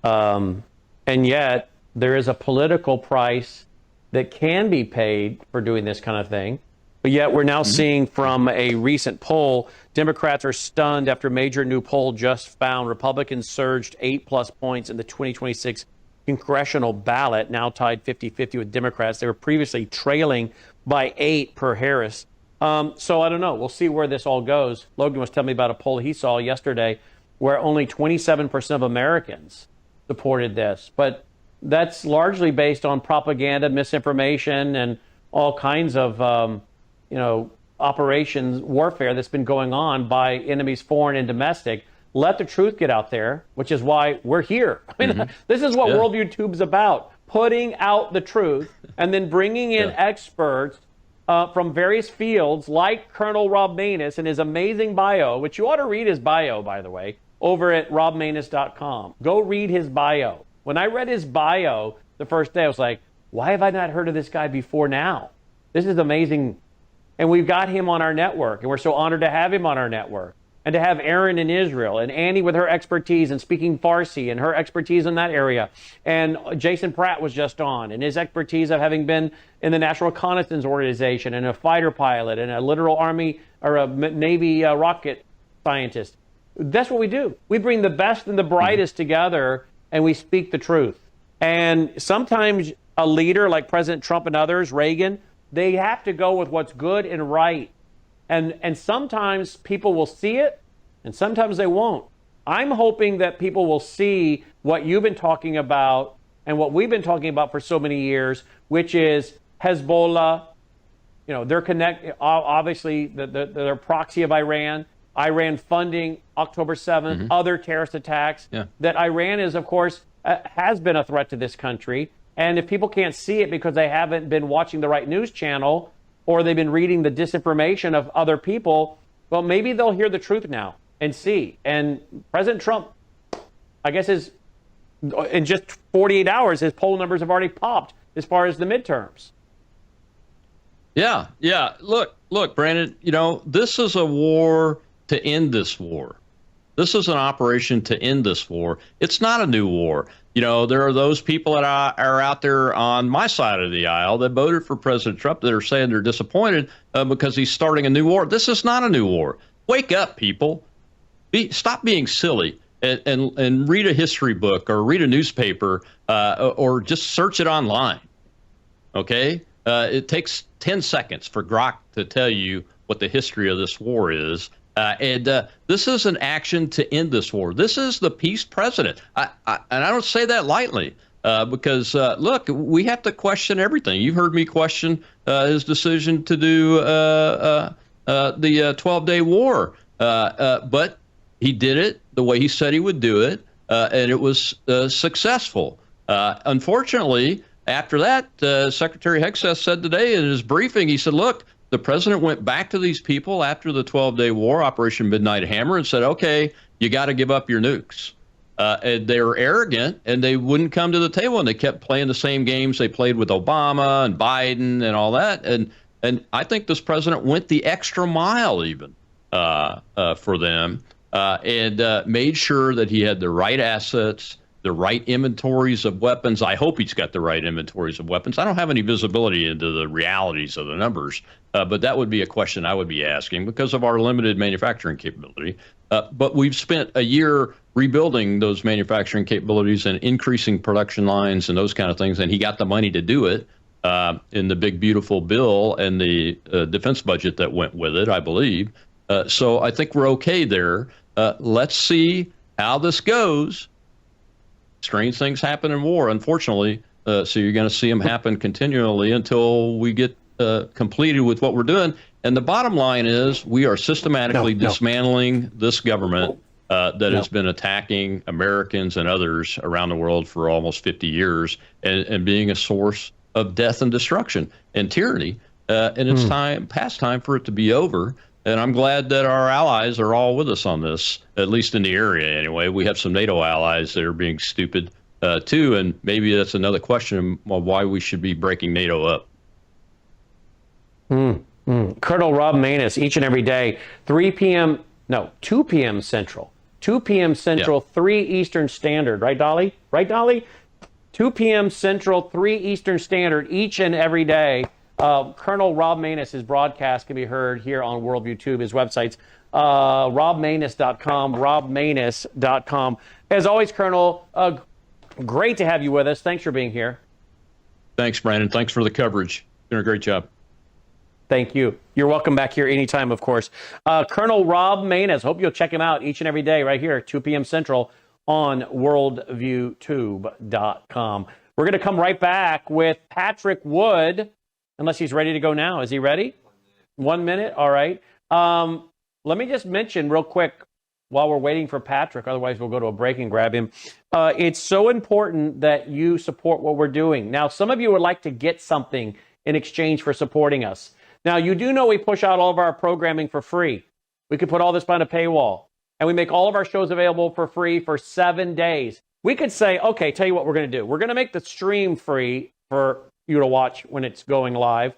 And yet, there is a political price that can be paid for doing this kind of thing. But yet, we're now seeing from a recent poll, Democrats are stunned after a major new poll just found Republicans surged 8+ points in the 2026 congressional ballot, now tied 50-50 with Democrats. They were previously trailing by 8 per Harris. So I don't know. We'll see where this all goes. Logan was telling me about a poll he saw yesterday where only 27% of Americans supported this. But that's largely based on propaganda, misinformation, and all kinds of, operations, warfare that's been going on by enemies, foreign and domestic. Let the truth get out there, which is why we're here. I mean, this is what Worldview Tube's about, putting out the truth and then bringing in experts from various fields, like Colonel Rob Maness and his amazing bio, which you ought to read his bio, by the way, over at robmaness.com. Go read his bio. When I read his bio the first day, I was like, why have I not heard of this guy before now? This is amazing. And we've got him on our network, and we're so honored to have him on our network. and to have Aaron in Israel and Annie with her expertise in speaking Farsi and her expertise in that area. And Jason Pratt was just on, and his expertise of having been in the National Reconnaissance Organization and a fighter pilot and a literal Army or a Navy rocket scientist. That's what we do. We bring the best and the brightest together, and we speak the truth. And sometimes a leader like President Trump and others, Reagan, they have to go with what's good and right. And sometimes people will see it, and sometimes they won't. I'm hoping that people will see what you've been talking about and what we've been talking about for so many years, which is Hezbollah. You know, they're obviously they're proxy of Iran. Iran funding October 7th, other terrorist attacks. Yeah. That Iran is, of course, has been a threat to this country. And if people can't see it because they haven't been watching the right news channel, or they've been reading the disinformation of other people, well, maybe they'll hear the truth now and see. And President Trump, I guess, in just 48 hours, his poll numbers have already popped as far as the midterms.
Yeah. Look, Brandon, you know, this is a war to end this war. This is an operation to end this war. It's not a new war. You know, there are those people that are out there on my side of the aisle that voted for President Trump that are saying they're disappointed because he's starting a new war. This is not a new war. Wake up, people. Stop being silly and read a history book or read a newspaper or just search it online. Okay? It takes 10 seconds for Grok to tell you what the history of this war is. And this is an action to end this war. This is the peace president. And I don't say that lightly because, look, we have to question everything. You've heard me question his decision to do the 12-day war. But he did it the way he said he would do it, and it was successful. Unfortunately, after that, Secretary Hegseth said today in his briefing, he said, look, the president went back to these people after the 12-day war, Operation Midnight Hammer, and said, okay, you got to give up your nukes. And they were arrogant, and they wouldn't come to the table, and they kept playing the same games they played with Obama and Biden and all that. And I think this president went the extra mile even for them and made sure that he had the right assets, the right inventories of weapons. I hope he's got the right inventories of weapons. I don't have any visibility into the realities of the numbers, but that would be a question I would be asking because of our limited manufacturing capability. But we've spent a year rebuilding those manufacturing capabilities and increasing production lines and those kind of things, and he got the money to do it in the big, beautiful bill and the defense budget that went with it, I believe. So I think we're okay there. Let's see how this goes. Strange things happen in war, unfortunately. So you're going to see them happen continually until we get completed with what we're doing. And the bottom line is we are systematically dismantling this government that has been attacking Americans and others around the world for almost 50 years and being a source of death and destruction and tyranny. And it's past time for it to be over. And I'm glad that our allies are all with us on this, at least in the area anyway. We have some NATO allies that are being stupid too, and maybe that's another question of why we should be breaking NATO up.
Colonel Rob Maness, each and every day, 2 p.m. Central. 2 p.m. Central, 3 Eastern Standard. Right, Dolly? 2 p.m. Central, 3 Eastern Standard, each and every day. Colonel Rob Maness, his broadcast can be heard here on Worldview Tube. His website's robmaness.com, robmaness.com. As always, Colonel, great to have you with us. Thanks for being here.
Thanks, Brandon. Thanks for the coverage. Doing a great job.
Thank you. You're welcome back here anytime, of course. Colonel Rob Maness, hope you'll check him out each and every day right here, 2 p.m. Central on worldviewtube.com. We're going to come right back with Patrick Wood. Unless he's ready to go now. Is he ready? 1 minute? All right. Let me just mention real quick while we're waiting for Patrick, otherwise we'll go to a break and grab him. It's so important that you support what we're doing. Now, some of you would like to get something in exchange for supporting us. Now, you do know we push out all of our programming for free. We could put all this behind a paywall, and we make all of our shows available for free for 7 days. We could say, okay, tell you what we're going to do. We're going to make the stream free for you to watch when it's going live.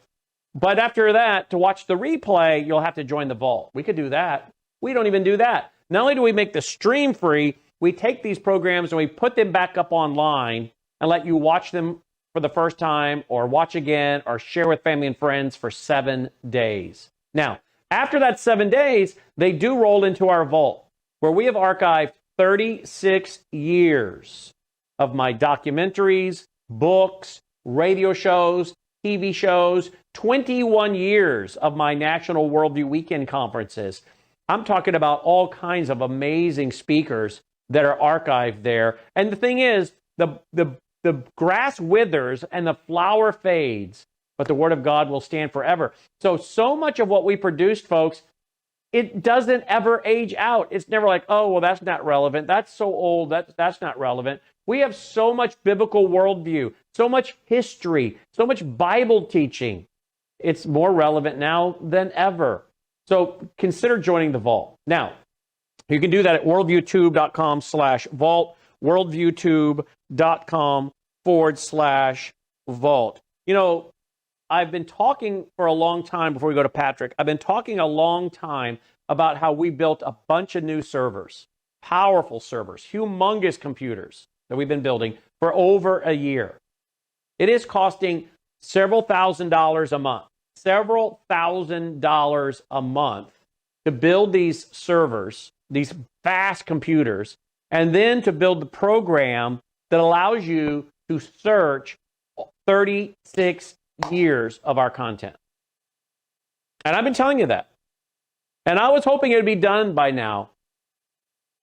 But after that, to watch the replay, you'll have to join the vault. We could do that. We don't even do that. Not only do we make the stream free, we take these programs and we put them back up online and let you watch them for the first time or watch again or share with family and friends for 7 days. Now, after that 7 days, they do roll into our vault where we have archived 36 years of my documentaries, books, radio shows, TV shows, 21 years of my National Worldview Weekend conferences. I'm talking about all kinds of amazing speakers that are archived there. And the thing is, the grass withers and the flower fades, but the Word of God will stand forever. So much of what we produced, folks, it doesn't ever age out. It's never like, oh, well, that's not relevant. That's so old. That's not relevant. We have so much biblical worldview, so much history, so much Bible teaching. It's more relevant now than ever. So consider joining the vault. Now, you can do that at worldviewtube.com/vault, worldviewtube.com/vault. You know, I've been talking for a long time, before we go to Patrick, I've been talking a long time about how we built a bunch of new servers, powerful servers, humongous computers that we've been building for over a year. It is costing several $1,000s a month, several $1,000s a month to build these servers, these fast computers, and then to build the program that allows you to search 36 years of our content. And I've been telling you that. And I was hoping it would be done by now.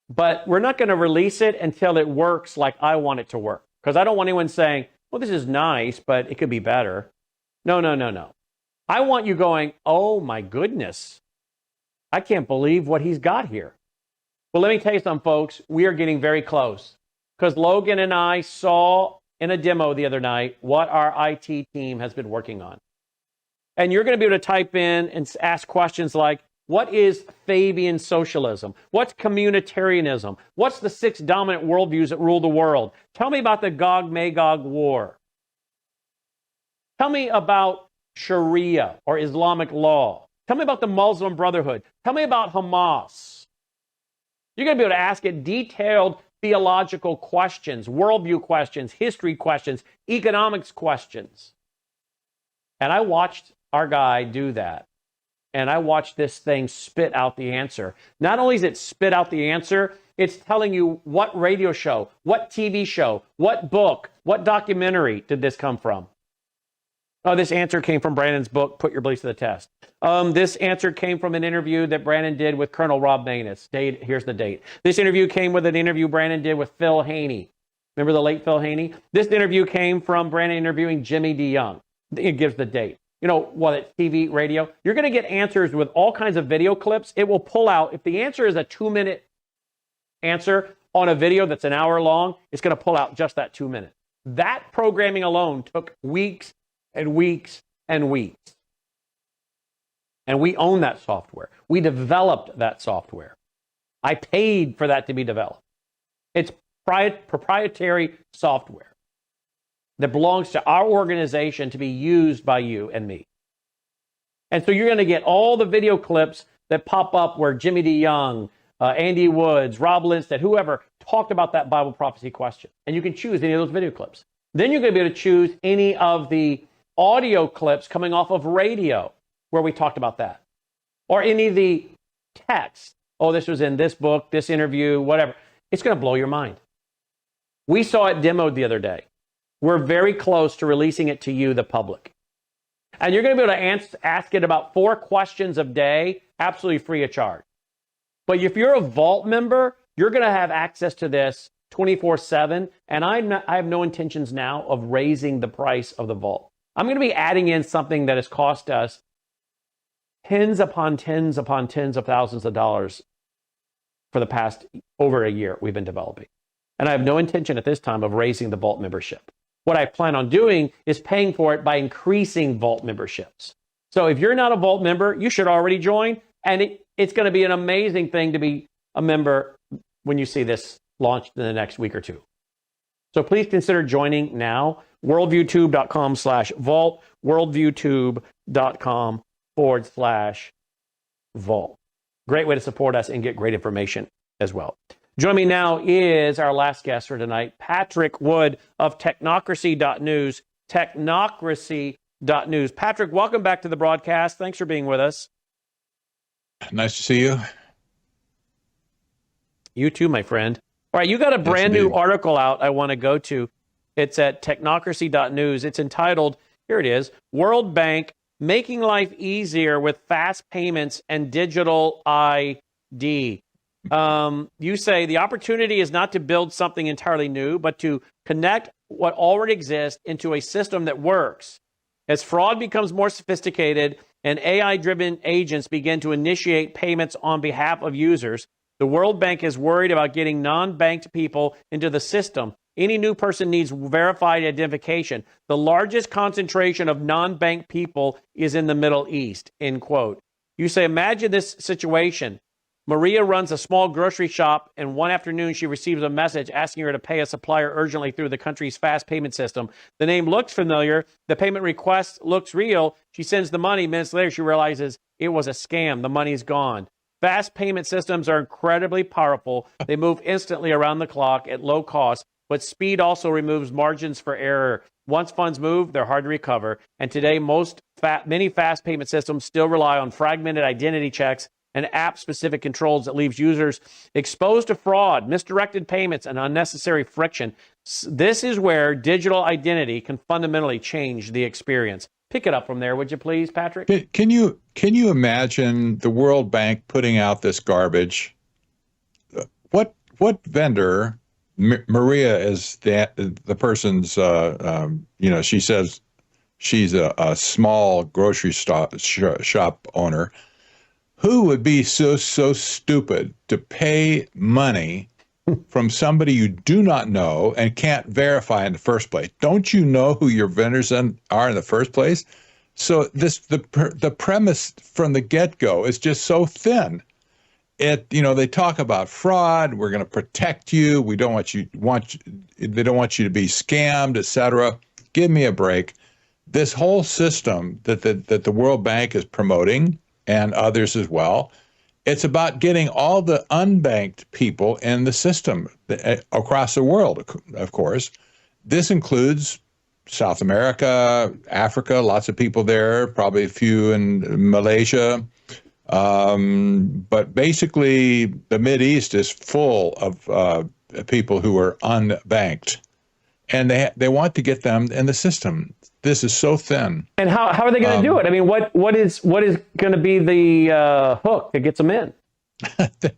But we're not going to release it until it works like I want it to work. Because I don't want anyone saying, well, this is nice, but it could be better. No. I want you going, oh my goodness, I can't believe what he's got here. Well, let me tell you something, folks. We are getting very close. Because Logan and I saw in a demo the other night what our IT team has been working on. And you're going to be able to type in and ask questions like, what is Fabian socialism? What's communitarianism? What's the 6 dominant worldviews that rule the world? Tell me about the Gog-Magog war. Tell me about Sharia or Islamic law. Tell me about the Muslim Brotherhood. Tell me about Hamas. You're going to be able to ask it detailed theological questions, worldview questions, history questions, economics questions. And I watched our guy do that. And I watched this thing spit out the answer. Not only is it spit out the answer, it's telling you what radio show, what TV show, what book, what documentary did this come from. Oh, this answer came from Brandon's book, Put Your Beliefs to the Test. This answer came from an interview that Brandon did with Colonel Rob Maness. Here's the date. This interview came with an interview Brandon did with Phil Haney. Remember the late Phil Haney? This interview came from Brandon interviewing Jimmy DeYoung. It gives the date. You know, whether it's TV, radio, you're going to get answers with all kinds of video clips. It will pull out. If the answer is a 2-minute answer on a video that's an hour long, it's going to pull out just that 2 minutes. That programming alone took weeks and weeks and weeks. And we own that software. We developed that software. I paid for that to be developed. It's proprietary software that belongs to our organization to be used by you and me. And so you're going to get all the video clips that pop up where Jimmy DeYoung, Andy Woods, Rob Lindstedt, whoever talked about that Bible prophecy question. And you can choose any of those video clips. Then you're going to be able to choose any of the audio clips coming off of radio where we talked about that. Or any of the text. Oh, this was in this book, this interview, whatever. It's going to blow your mind. We saw it demoed the other day. We're very close to releasing it to you, the public. And you're going to be able to ask it about 4 questions a day, absolutely free of charge. But if you're a Vault member, you're going to have access to this 24/7. And I have no intentions now of raising the price of the Vault. I'm going to be adding in something that has cost us tens upon tens upon tens of thousands of dollars for the past over a year we've been developing. And I have no intention at this time of raising the Vault membership. What I plan on doing is paying for it by increasing Vault memberships. So if you're not a Vault member, you should already join. And it's going to be an amazing thing to be a member when you see this launched in the next week or two. So please consider joining now. worldviewtube.com/vault, worldviewtube.com/vault. Great way to support us and get great information as well. Join me now is our last guest for tonight, Patrick Wood of Technocracy.news. Technocracy.news. Patrick, welcome back to the broadcast. Thanks for being with us.
Nice to see you.
You too, my friend. All right, you got a brand new article out I want to go to. It's at Technocracy.news. It's entitled, here it is, World Bank Making Life Easier with Fast Payments and Digital ID. You say the opportunity is not to build something entirely new, but to connect what already exists into a system that works. As fraud becomes more sophisticated and AI-driven agents begin to initiate payments on behalf of users, the World Bank is worried about getting non-banked people into the system. Any new person needs verified identification. The largest concentration of non-bank people is in the Middle East, end quote. You say, imagine this situation. Maria runs a small grocery shop, and one afternoon she receives a message asking her to pay a supplier urgently through the country's fast payment system. The name looks familiar. The payment request looks real. She sends the money. Minutes later, she realizes it was a scam. The money's gone. Fast payment systems are incredibly powerful. They move instantly around the clock at low cost, but speed also removes margins for error. Once funds move, they're hard to recover. And today, many fast payment systems still rely on fragmented identity checks and app-specific controls that leaves users exposed to fraud, misdirected payments, and unnecessary friction. This is where digital identity can fundamentally change the experience. Pick it up from there, would you please, Patrick?
Can you imagine the World Bank putting out this garbage? What vendor? Maria is the person's. She says she's a small grocery shop owner. Who would be so stupid to pay money from somebody you do not know and can't verify in the first place? Don't you know who your vendors are in the first place? So the premise from the get-go is just so thin. They talk about fraud. We're going to protect you. We don't they don't want you to be scammed, etc. Give me a break. This whole system that the World Bank is promoting, and others as well, it's about getting all the unbanked people in the system across the world, of course. This includes South America, Africa, lots of people there, probably a few in Malaysia. But basically, the Mideast is full of people who are unbanked, and they want to get them in the system. This is so thin.
And how are they going to do it? I mean, what is going to be the hook that gets them in?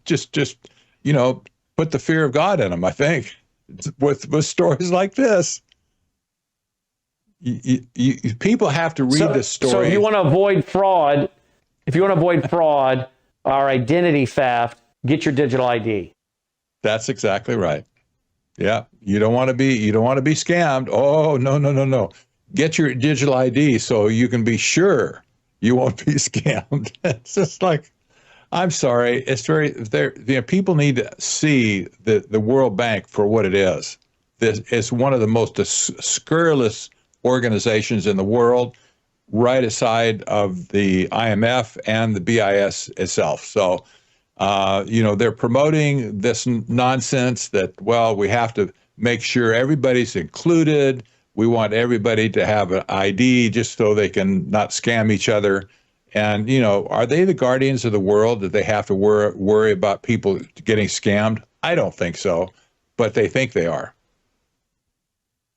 just put the fear of God in them. I think with stories like this, people have to read this story.
So if you want to avoid fraud, or identity theft, get your digital ID.
That's exactly right. Yeah, you don't want to be scammed. Oh, no. Get your digital ID so you can be sure you won't be scammed. It's just like, I'm sorry. It's people need to see the World Bank for what it is. It's one of the most scurrilous organizations in the world, right aside of the IMF and the BIS itself. So, they're promoting this nonsense that, well, we have to make sure everybody's included. We want everybody to have an ID just so they can not scam each other. And, are they the guardians of the world that they have to worry about people getting scammed? I don't think so, but they think they are.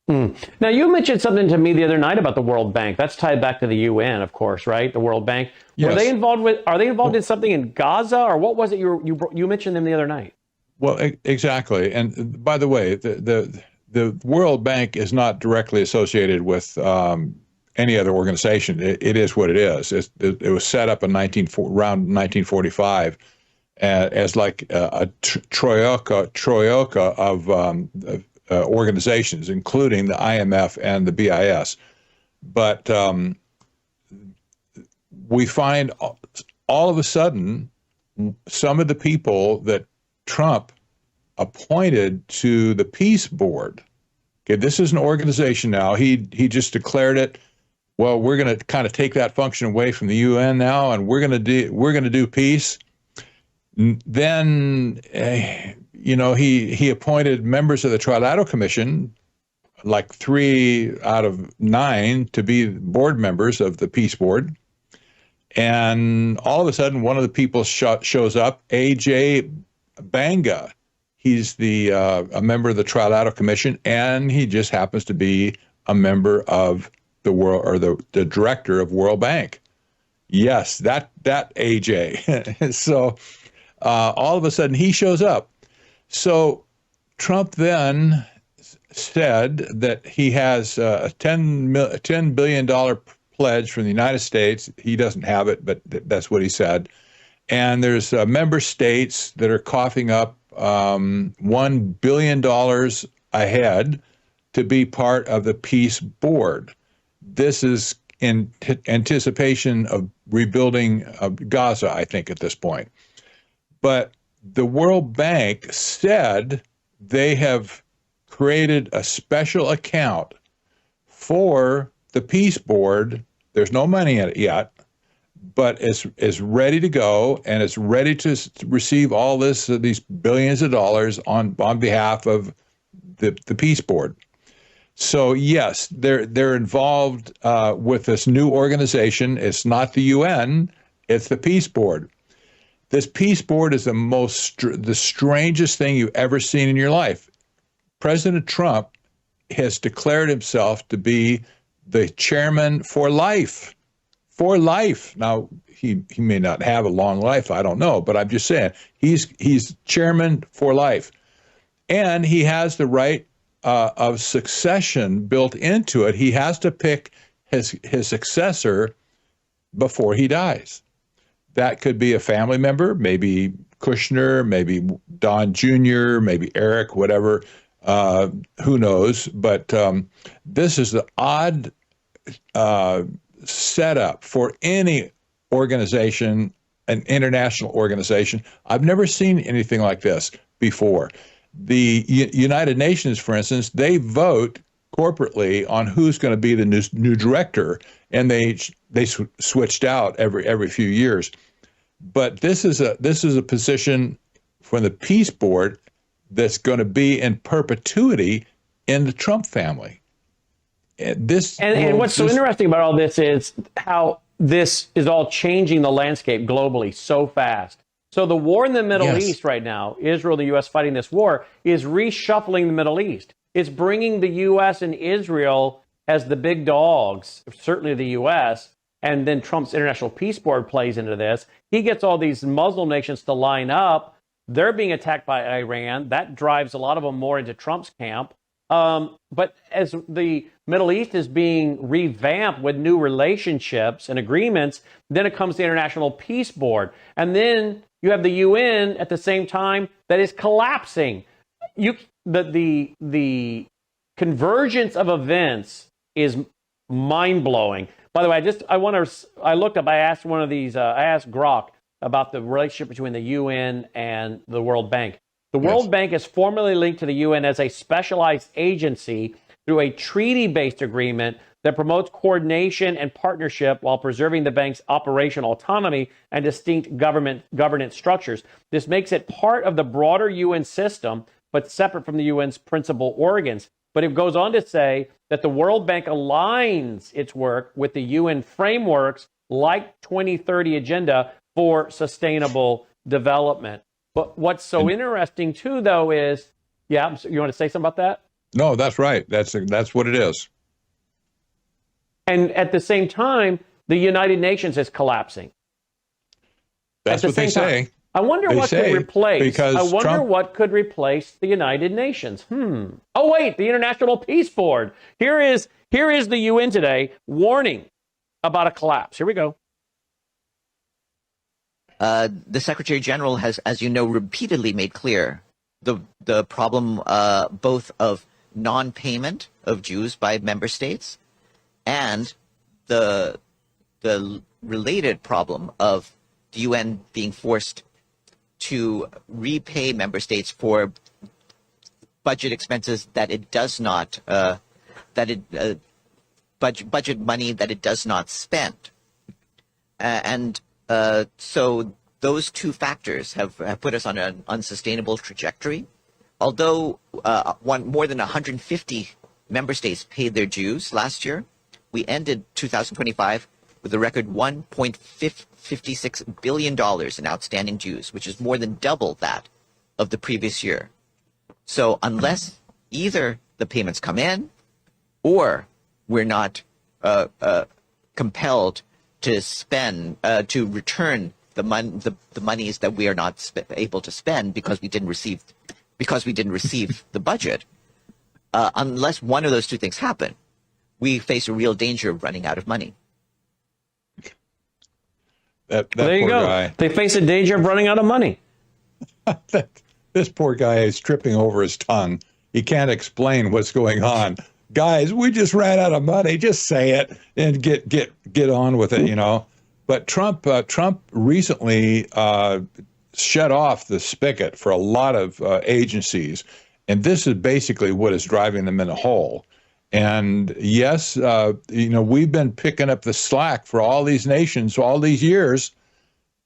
Now, you mentioned something to me the other night about the World Bank. That's tied back to the UN, of course, right? The World Bank. Yes. Are they involved in something in Gaza, or what was it you mentioned them the other night?
Well, exactly. And by the way, the World Bank is not directly associated with any other organization. It is what it is. It was set up in around 1945 as like a troika of organizations, including the IMF and the BIS. But we find all of a sudden some of the people that Trump appointed to the Peace Board. Okay, this is an organization now. He just declared it. Well, we're going to kind of take that function away from the UN now, and we're going to do peace. Then, he appointed members of the Trilateral Commission, like 3 out of 9, to be board members of the Peace Board. And all of a sudden, one of the people shows up, A.J. Banga. He's a member of the Trilateral Commission, and he just happens to be a member of the the director of World Bank. Yes, that AJ. So all of a sudden he shows up. So Trump then said that he has a $10 billion pledge from the United States. He doesn't have it, but that's what he said. And there's member states that are coughing up $1 billion ahead to be part of the Peace Board. This is in anticipation of rebuilding Gaza, I think, at this point. But the World Bank said they have created a special account for the Peace Board. There's no money in it yet, but it's ready to go, and it's ready to receive all these billions of dollars on behalf of the Peace Board. So yes, they're involved with this new organization. It's not the UN; it's the Peace Board. This Peace Board is the strangest thing you've ever seen in your life. President Trump has declared himself to be the chairman for life. For life. Now he may not have a long life. I don't know, but I'm just saying he's chairman for life, and he has the right of succession built into it. He has to pick his successor before he dies. That could be a family member, maybe Kushner, maybe Don Jr., maybe Eric, whatever. Who knows? But this is the odd setup for any organization, an international organization. I've never seen anything like this before. The United Nations, for instance, they vote corporately on who's going to be the new director, and they switched out every few years. But this is a position for the Peace Board that's going to be in perpetuity in the Trump family. And
what's so interesting about all this is how this is all changing the landscape globally so fast. So the war in the Middle East right now, Israel and the U.S. fighting this war, is reshuffling the Middle East. It's bringing the U.S. and Israel as the big dogs, certainly the U.S., and then Trump's International Peace Board plays into this. He gets all these Muslim nations to line up. They're being attacked by Iran. That drives a lot of them more into Trump's camp. But as the Middle East is being revamped with new relationships and agreements, then it comes to the International Peace Board. And then you have the UN at the same time that is collapsing. The convergence of events is mind-blowing. By the way, I looked up, I asked Grok about the relationship between the UN and the World Bank. The World Bank is formally linked to the UN as a specialized agency through a treaty-based agreement that promotes coordination and partnership while preserving the bank's operational autonomy and distinct governance structures. This makes it part of the broader UN system, but separate from the UN's principal organs. But it goes on to say that the World Bank aligns its work with the UN frameworks like 2030 Agenda for Sustainable Development. But what's so interesting, too, though, is, you want to say something about that?
No, that's right. That's what it is.
And at the same time, the United Nations is collapsing.
That's what they say.
I wonder what could replace.
What
could replace the United Nations. Oh wait, the International Peace Board. Here is the UN today warning about a collapse. Here we go.
The Secretary General has, as you know, repeatedly made clear the problem both of non-payment of Jews by member states and the related problem of the UN being forced to repay member states for budget expenses that it does not budget money that it does not spend, so those two factors have put us on an unsustainable trajectory. Although more than 150 member states paid their dues last year, we ended 2025 with a record $1.56 billion in outstanding dues, which is more than double that of the previous year. So unless either the payments come in or we're not compelled to spend, to return the monies that we are not able to spend because we didn't receive the budget, unless one of those two things happen, we face a real danger of running out of money.
That
there you
poor
go.
Guy.
They face a danger of running out of money.
This poor guy is tripping over his tongue. He can't explain what's going on. Guys, we just ran out of money. Just say it and get on with it, you know. But Trump recently shut off the spigot for a lot of agencies, and this is basically what is driving them in a hole. And yes, you know, we've been picking up the slack for all these nations all these years.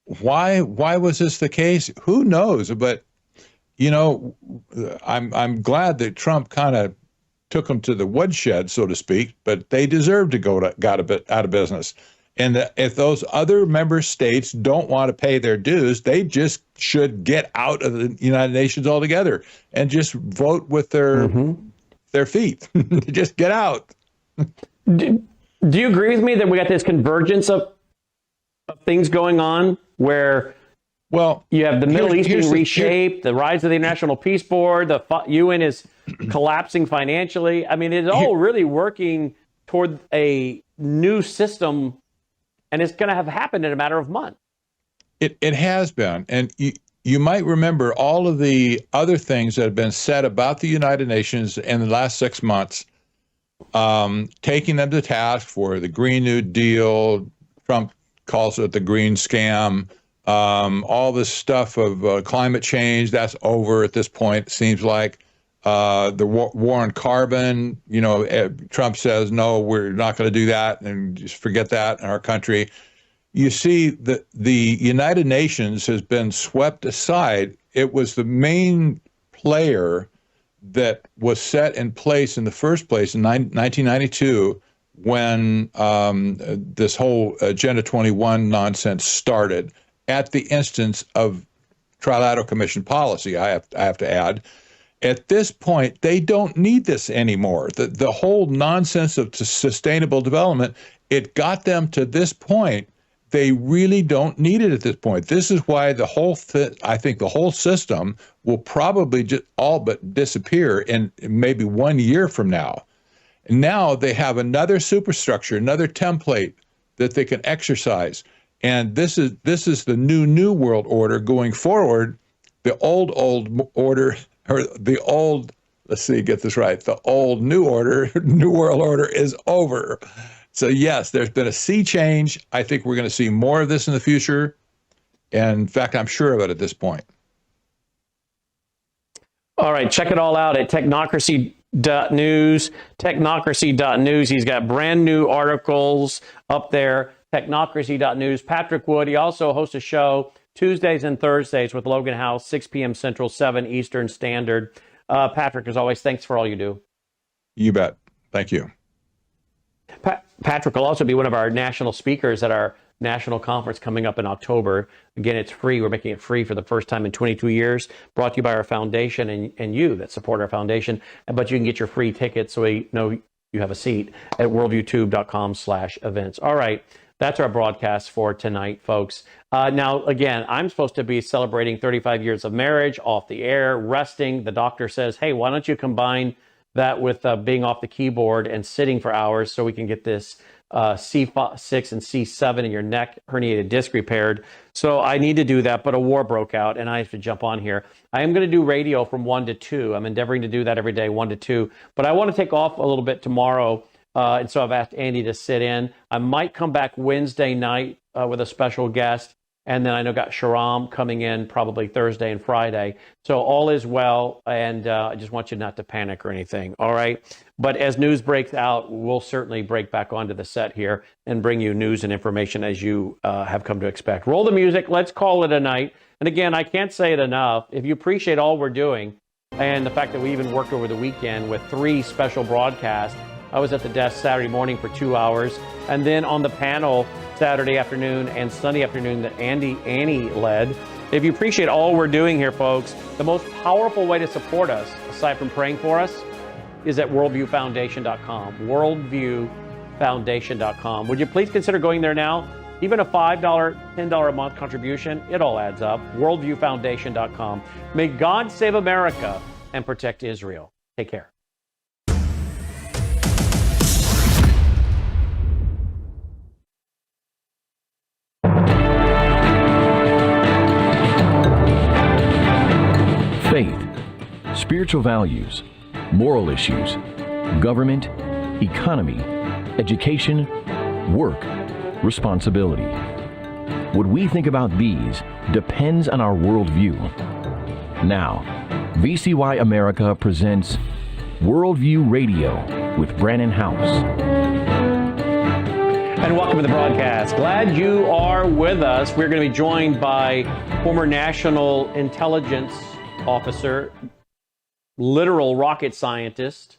Why was this the case? Who knows? But you know, I'm glad that Trump kind of took them to the woodshed, so to speak. But they deserve to got a bit out of business. And if those other member states don't want to pay their dues, they just should get out of the United Nations altogether and just vote with their feet. Just get out.
Do you agree with me that we got this convergence of things going on where,
well,
you have the Middle East being reshaped, the rise of the International Peace Board, the UN is collapsing financially. I mean, it's all really working toward a new system, and it's going to have happened in a matter of months.
It has been. And you might remember all of the other things that have been said about the United Nations in the last 6 months, taking them to task for the Green New Deal. Trump calls it the green scam. All this stuff of climate change, that's over at this point, it seems like. The war on carbon, you know, Trump says, no, we're not going to do that and just forget that in our country. You see, the United Nations has been swept aside. It was the main player that was set in place in the first place in 1992 when this whole Agenda 21 nonsense started at the instance of Trilateral Commission policy, I have to add. At this point, they don't need this anymore. The whole nonsense of sustainable development, it got them to this point. They really don't need it at this point. This is why I think the whole system will probably just all but disappear in maybe 1 year from now. And now they have another superstructure, another template that they can exercise. And this is the new world order going forward. The old order, or the old, let's see, get this right, the old new world order is over. So yes, there's been a sea change. I think we're going to see more of this in the future. And in fact, I'm sure of it at this point.
All right, check it all out at technocracy.news, technocracy.news. He's got brand new articles up there, technocracy.news. Patrick Wood, he also hosts a show Tuesdays and Thursdays with Logan House, 6 p.m. Central, 7 Eastern Standard. Patrick, as always, thanks for all you do.
You bet. Thank you.
Patrick will also be one of our national speakers at our national conference coming up in October. Again, it's free. We're making it free for the first time in 22 years, brought to you by our foundation and you that support our foundation. But you can get your free tickets so we know you have a seat at worldviewtube.com/events. All right. That's our broadcast for tonight, folks. Now, again, I'm supposed to be celebrating 35 years of marriage off the air, resting. The doctor says, hey, why don't you combine that with being off the keyboard and sitting for hours so we can get this C6 and C7 in your neck herniated disc repaired. So I need to do that, but a war broke out and I have to jump on here. I am going to do radio from 1 to 2. I'm endeavoring to do that every day, 1 to 2. But I want to take off a little bit tomorrow. And so I've asked Andy to sit in. I might come back Wednesday night with a special guest. And then I know got Sharam coming in probably Thursday and Friday. So all is well, and I just want you not to panic or anything, all right? But as news breaks out, we'll certainly break back onto the set here and bring you news and information as you have come to expect. Roll the music. Let's call it a night. And again, I can't say it enough. If you appreciate all we're doing and the fact that we even worked over the weekend with 3 special broadcasts, I was at the desk Saturday morning for 2 hours, and then on the panel Saturday afternoon and Sunday afternoon that Annie led. If you appreciate all we're doing here, folks, the most powerful way to support us, aside from praying for us, is at worldviewfoundation.com. Worldviewfoundation.com. Would you please consider going there now? Even a $5, $10 a month contribution, it all adds up. Worldviewfoundation.com. May God save America and protect Israel. Take care.
Faith, spiritual values, moral issues, government, economy, education, work, responsibility. What we think about these depends on our worldview. Now, VCY America presents Worldview Radio with Brannon House.
And welcome to the broadcast. Glad you are with us. We're going to be joined by former National Intelligence Officer, literal rocket scientist,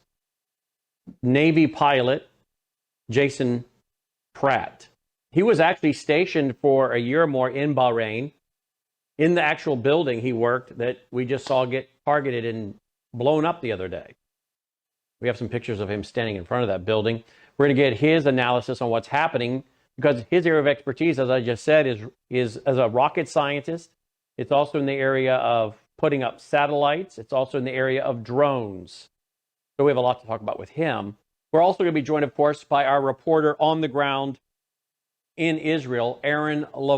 Navy pilot, Jason Pratt. He was actually stationed for a year or more in Bahrain, in the actual building he worked that we just saw get targeted and blown up the other day. We have some pictures of him standing in front of that building. We're going to get his analysis on what's happening, because his area of expertise, as I just said, is as a rocket scientist. It's also in the area of putting up satellites. It's also in the area of drones. So we have a lot to talk about with him. We're also going to be joined, of course, by our reporter on the ground in Israel, Aaron Levine.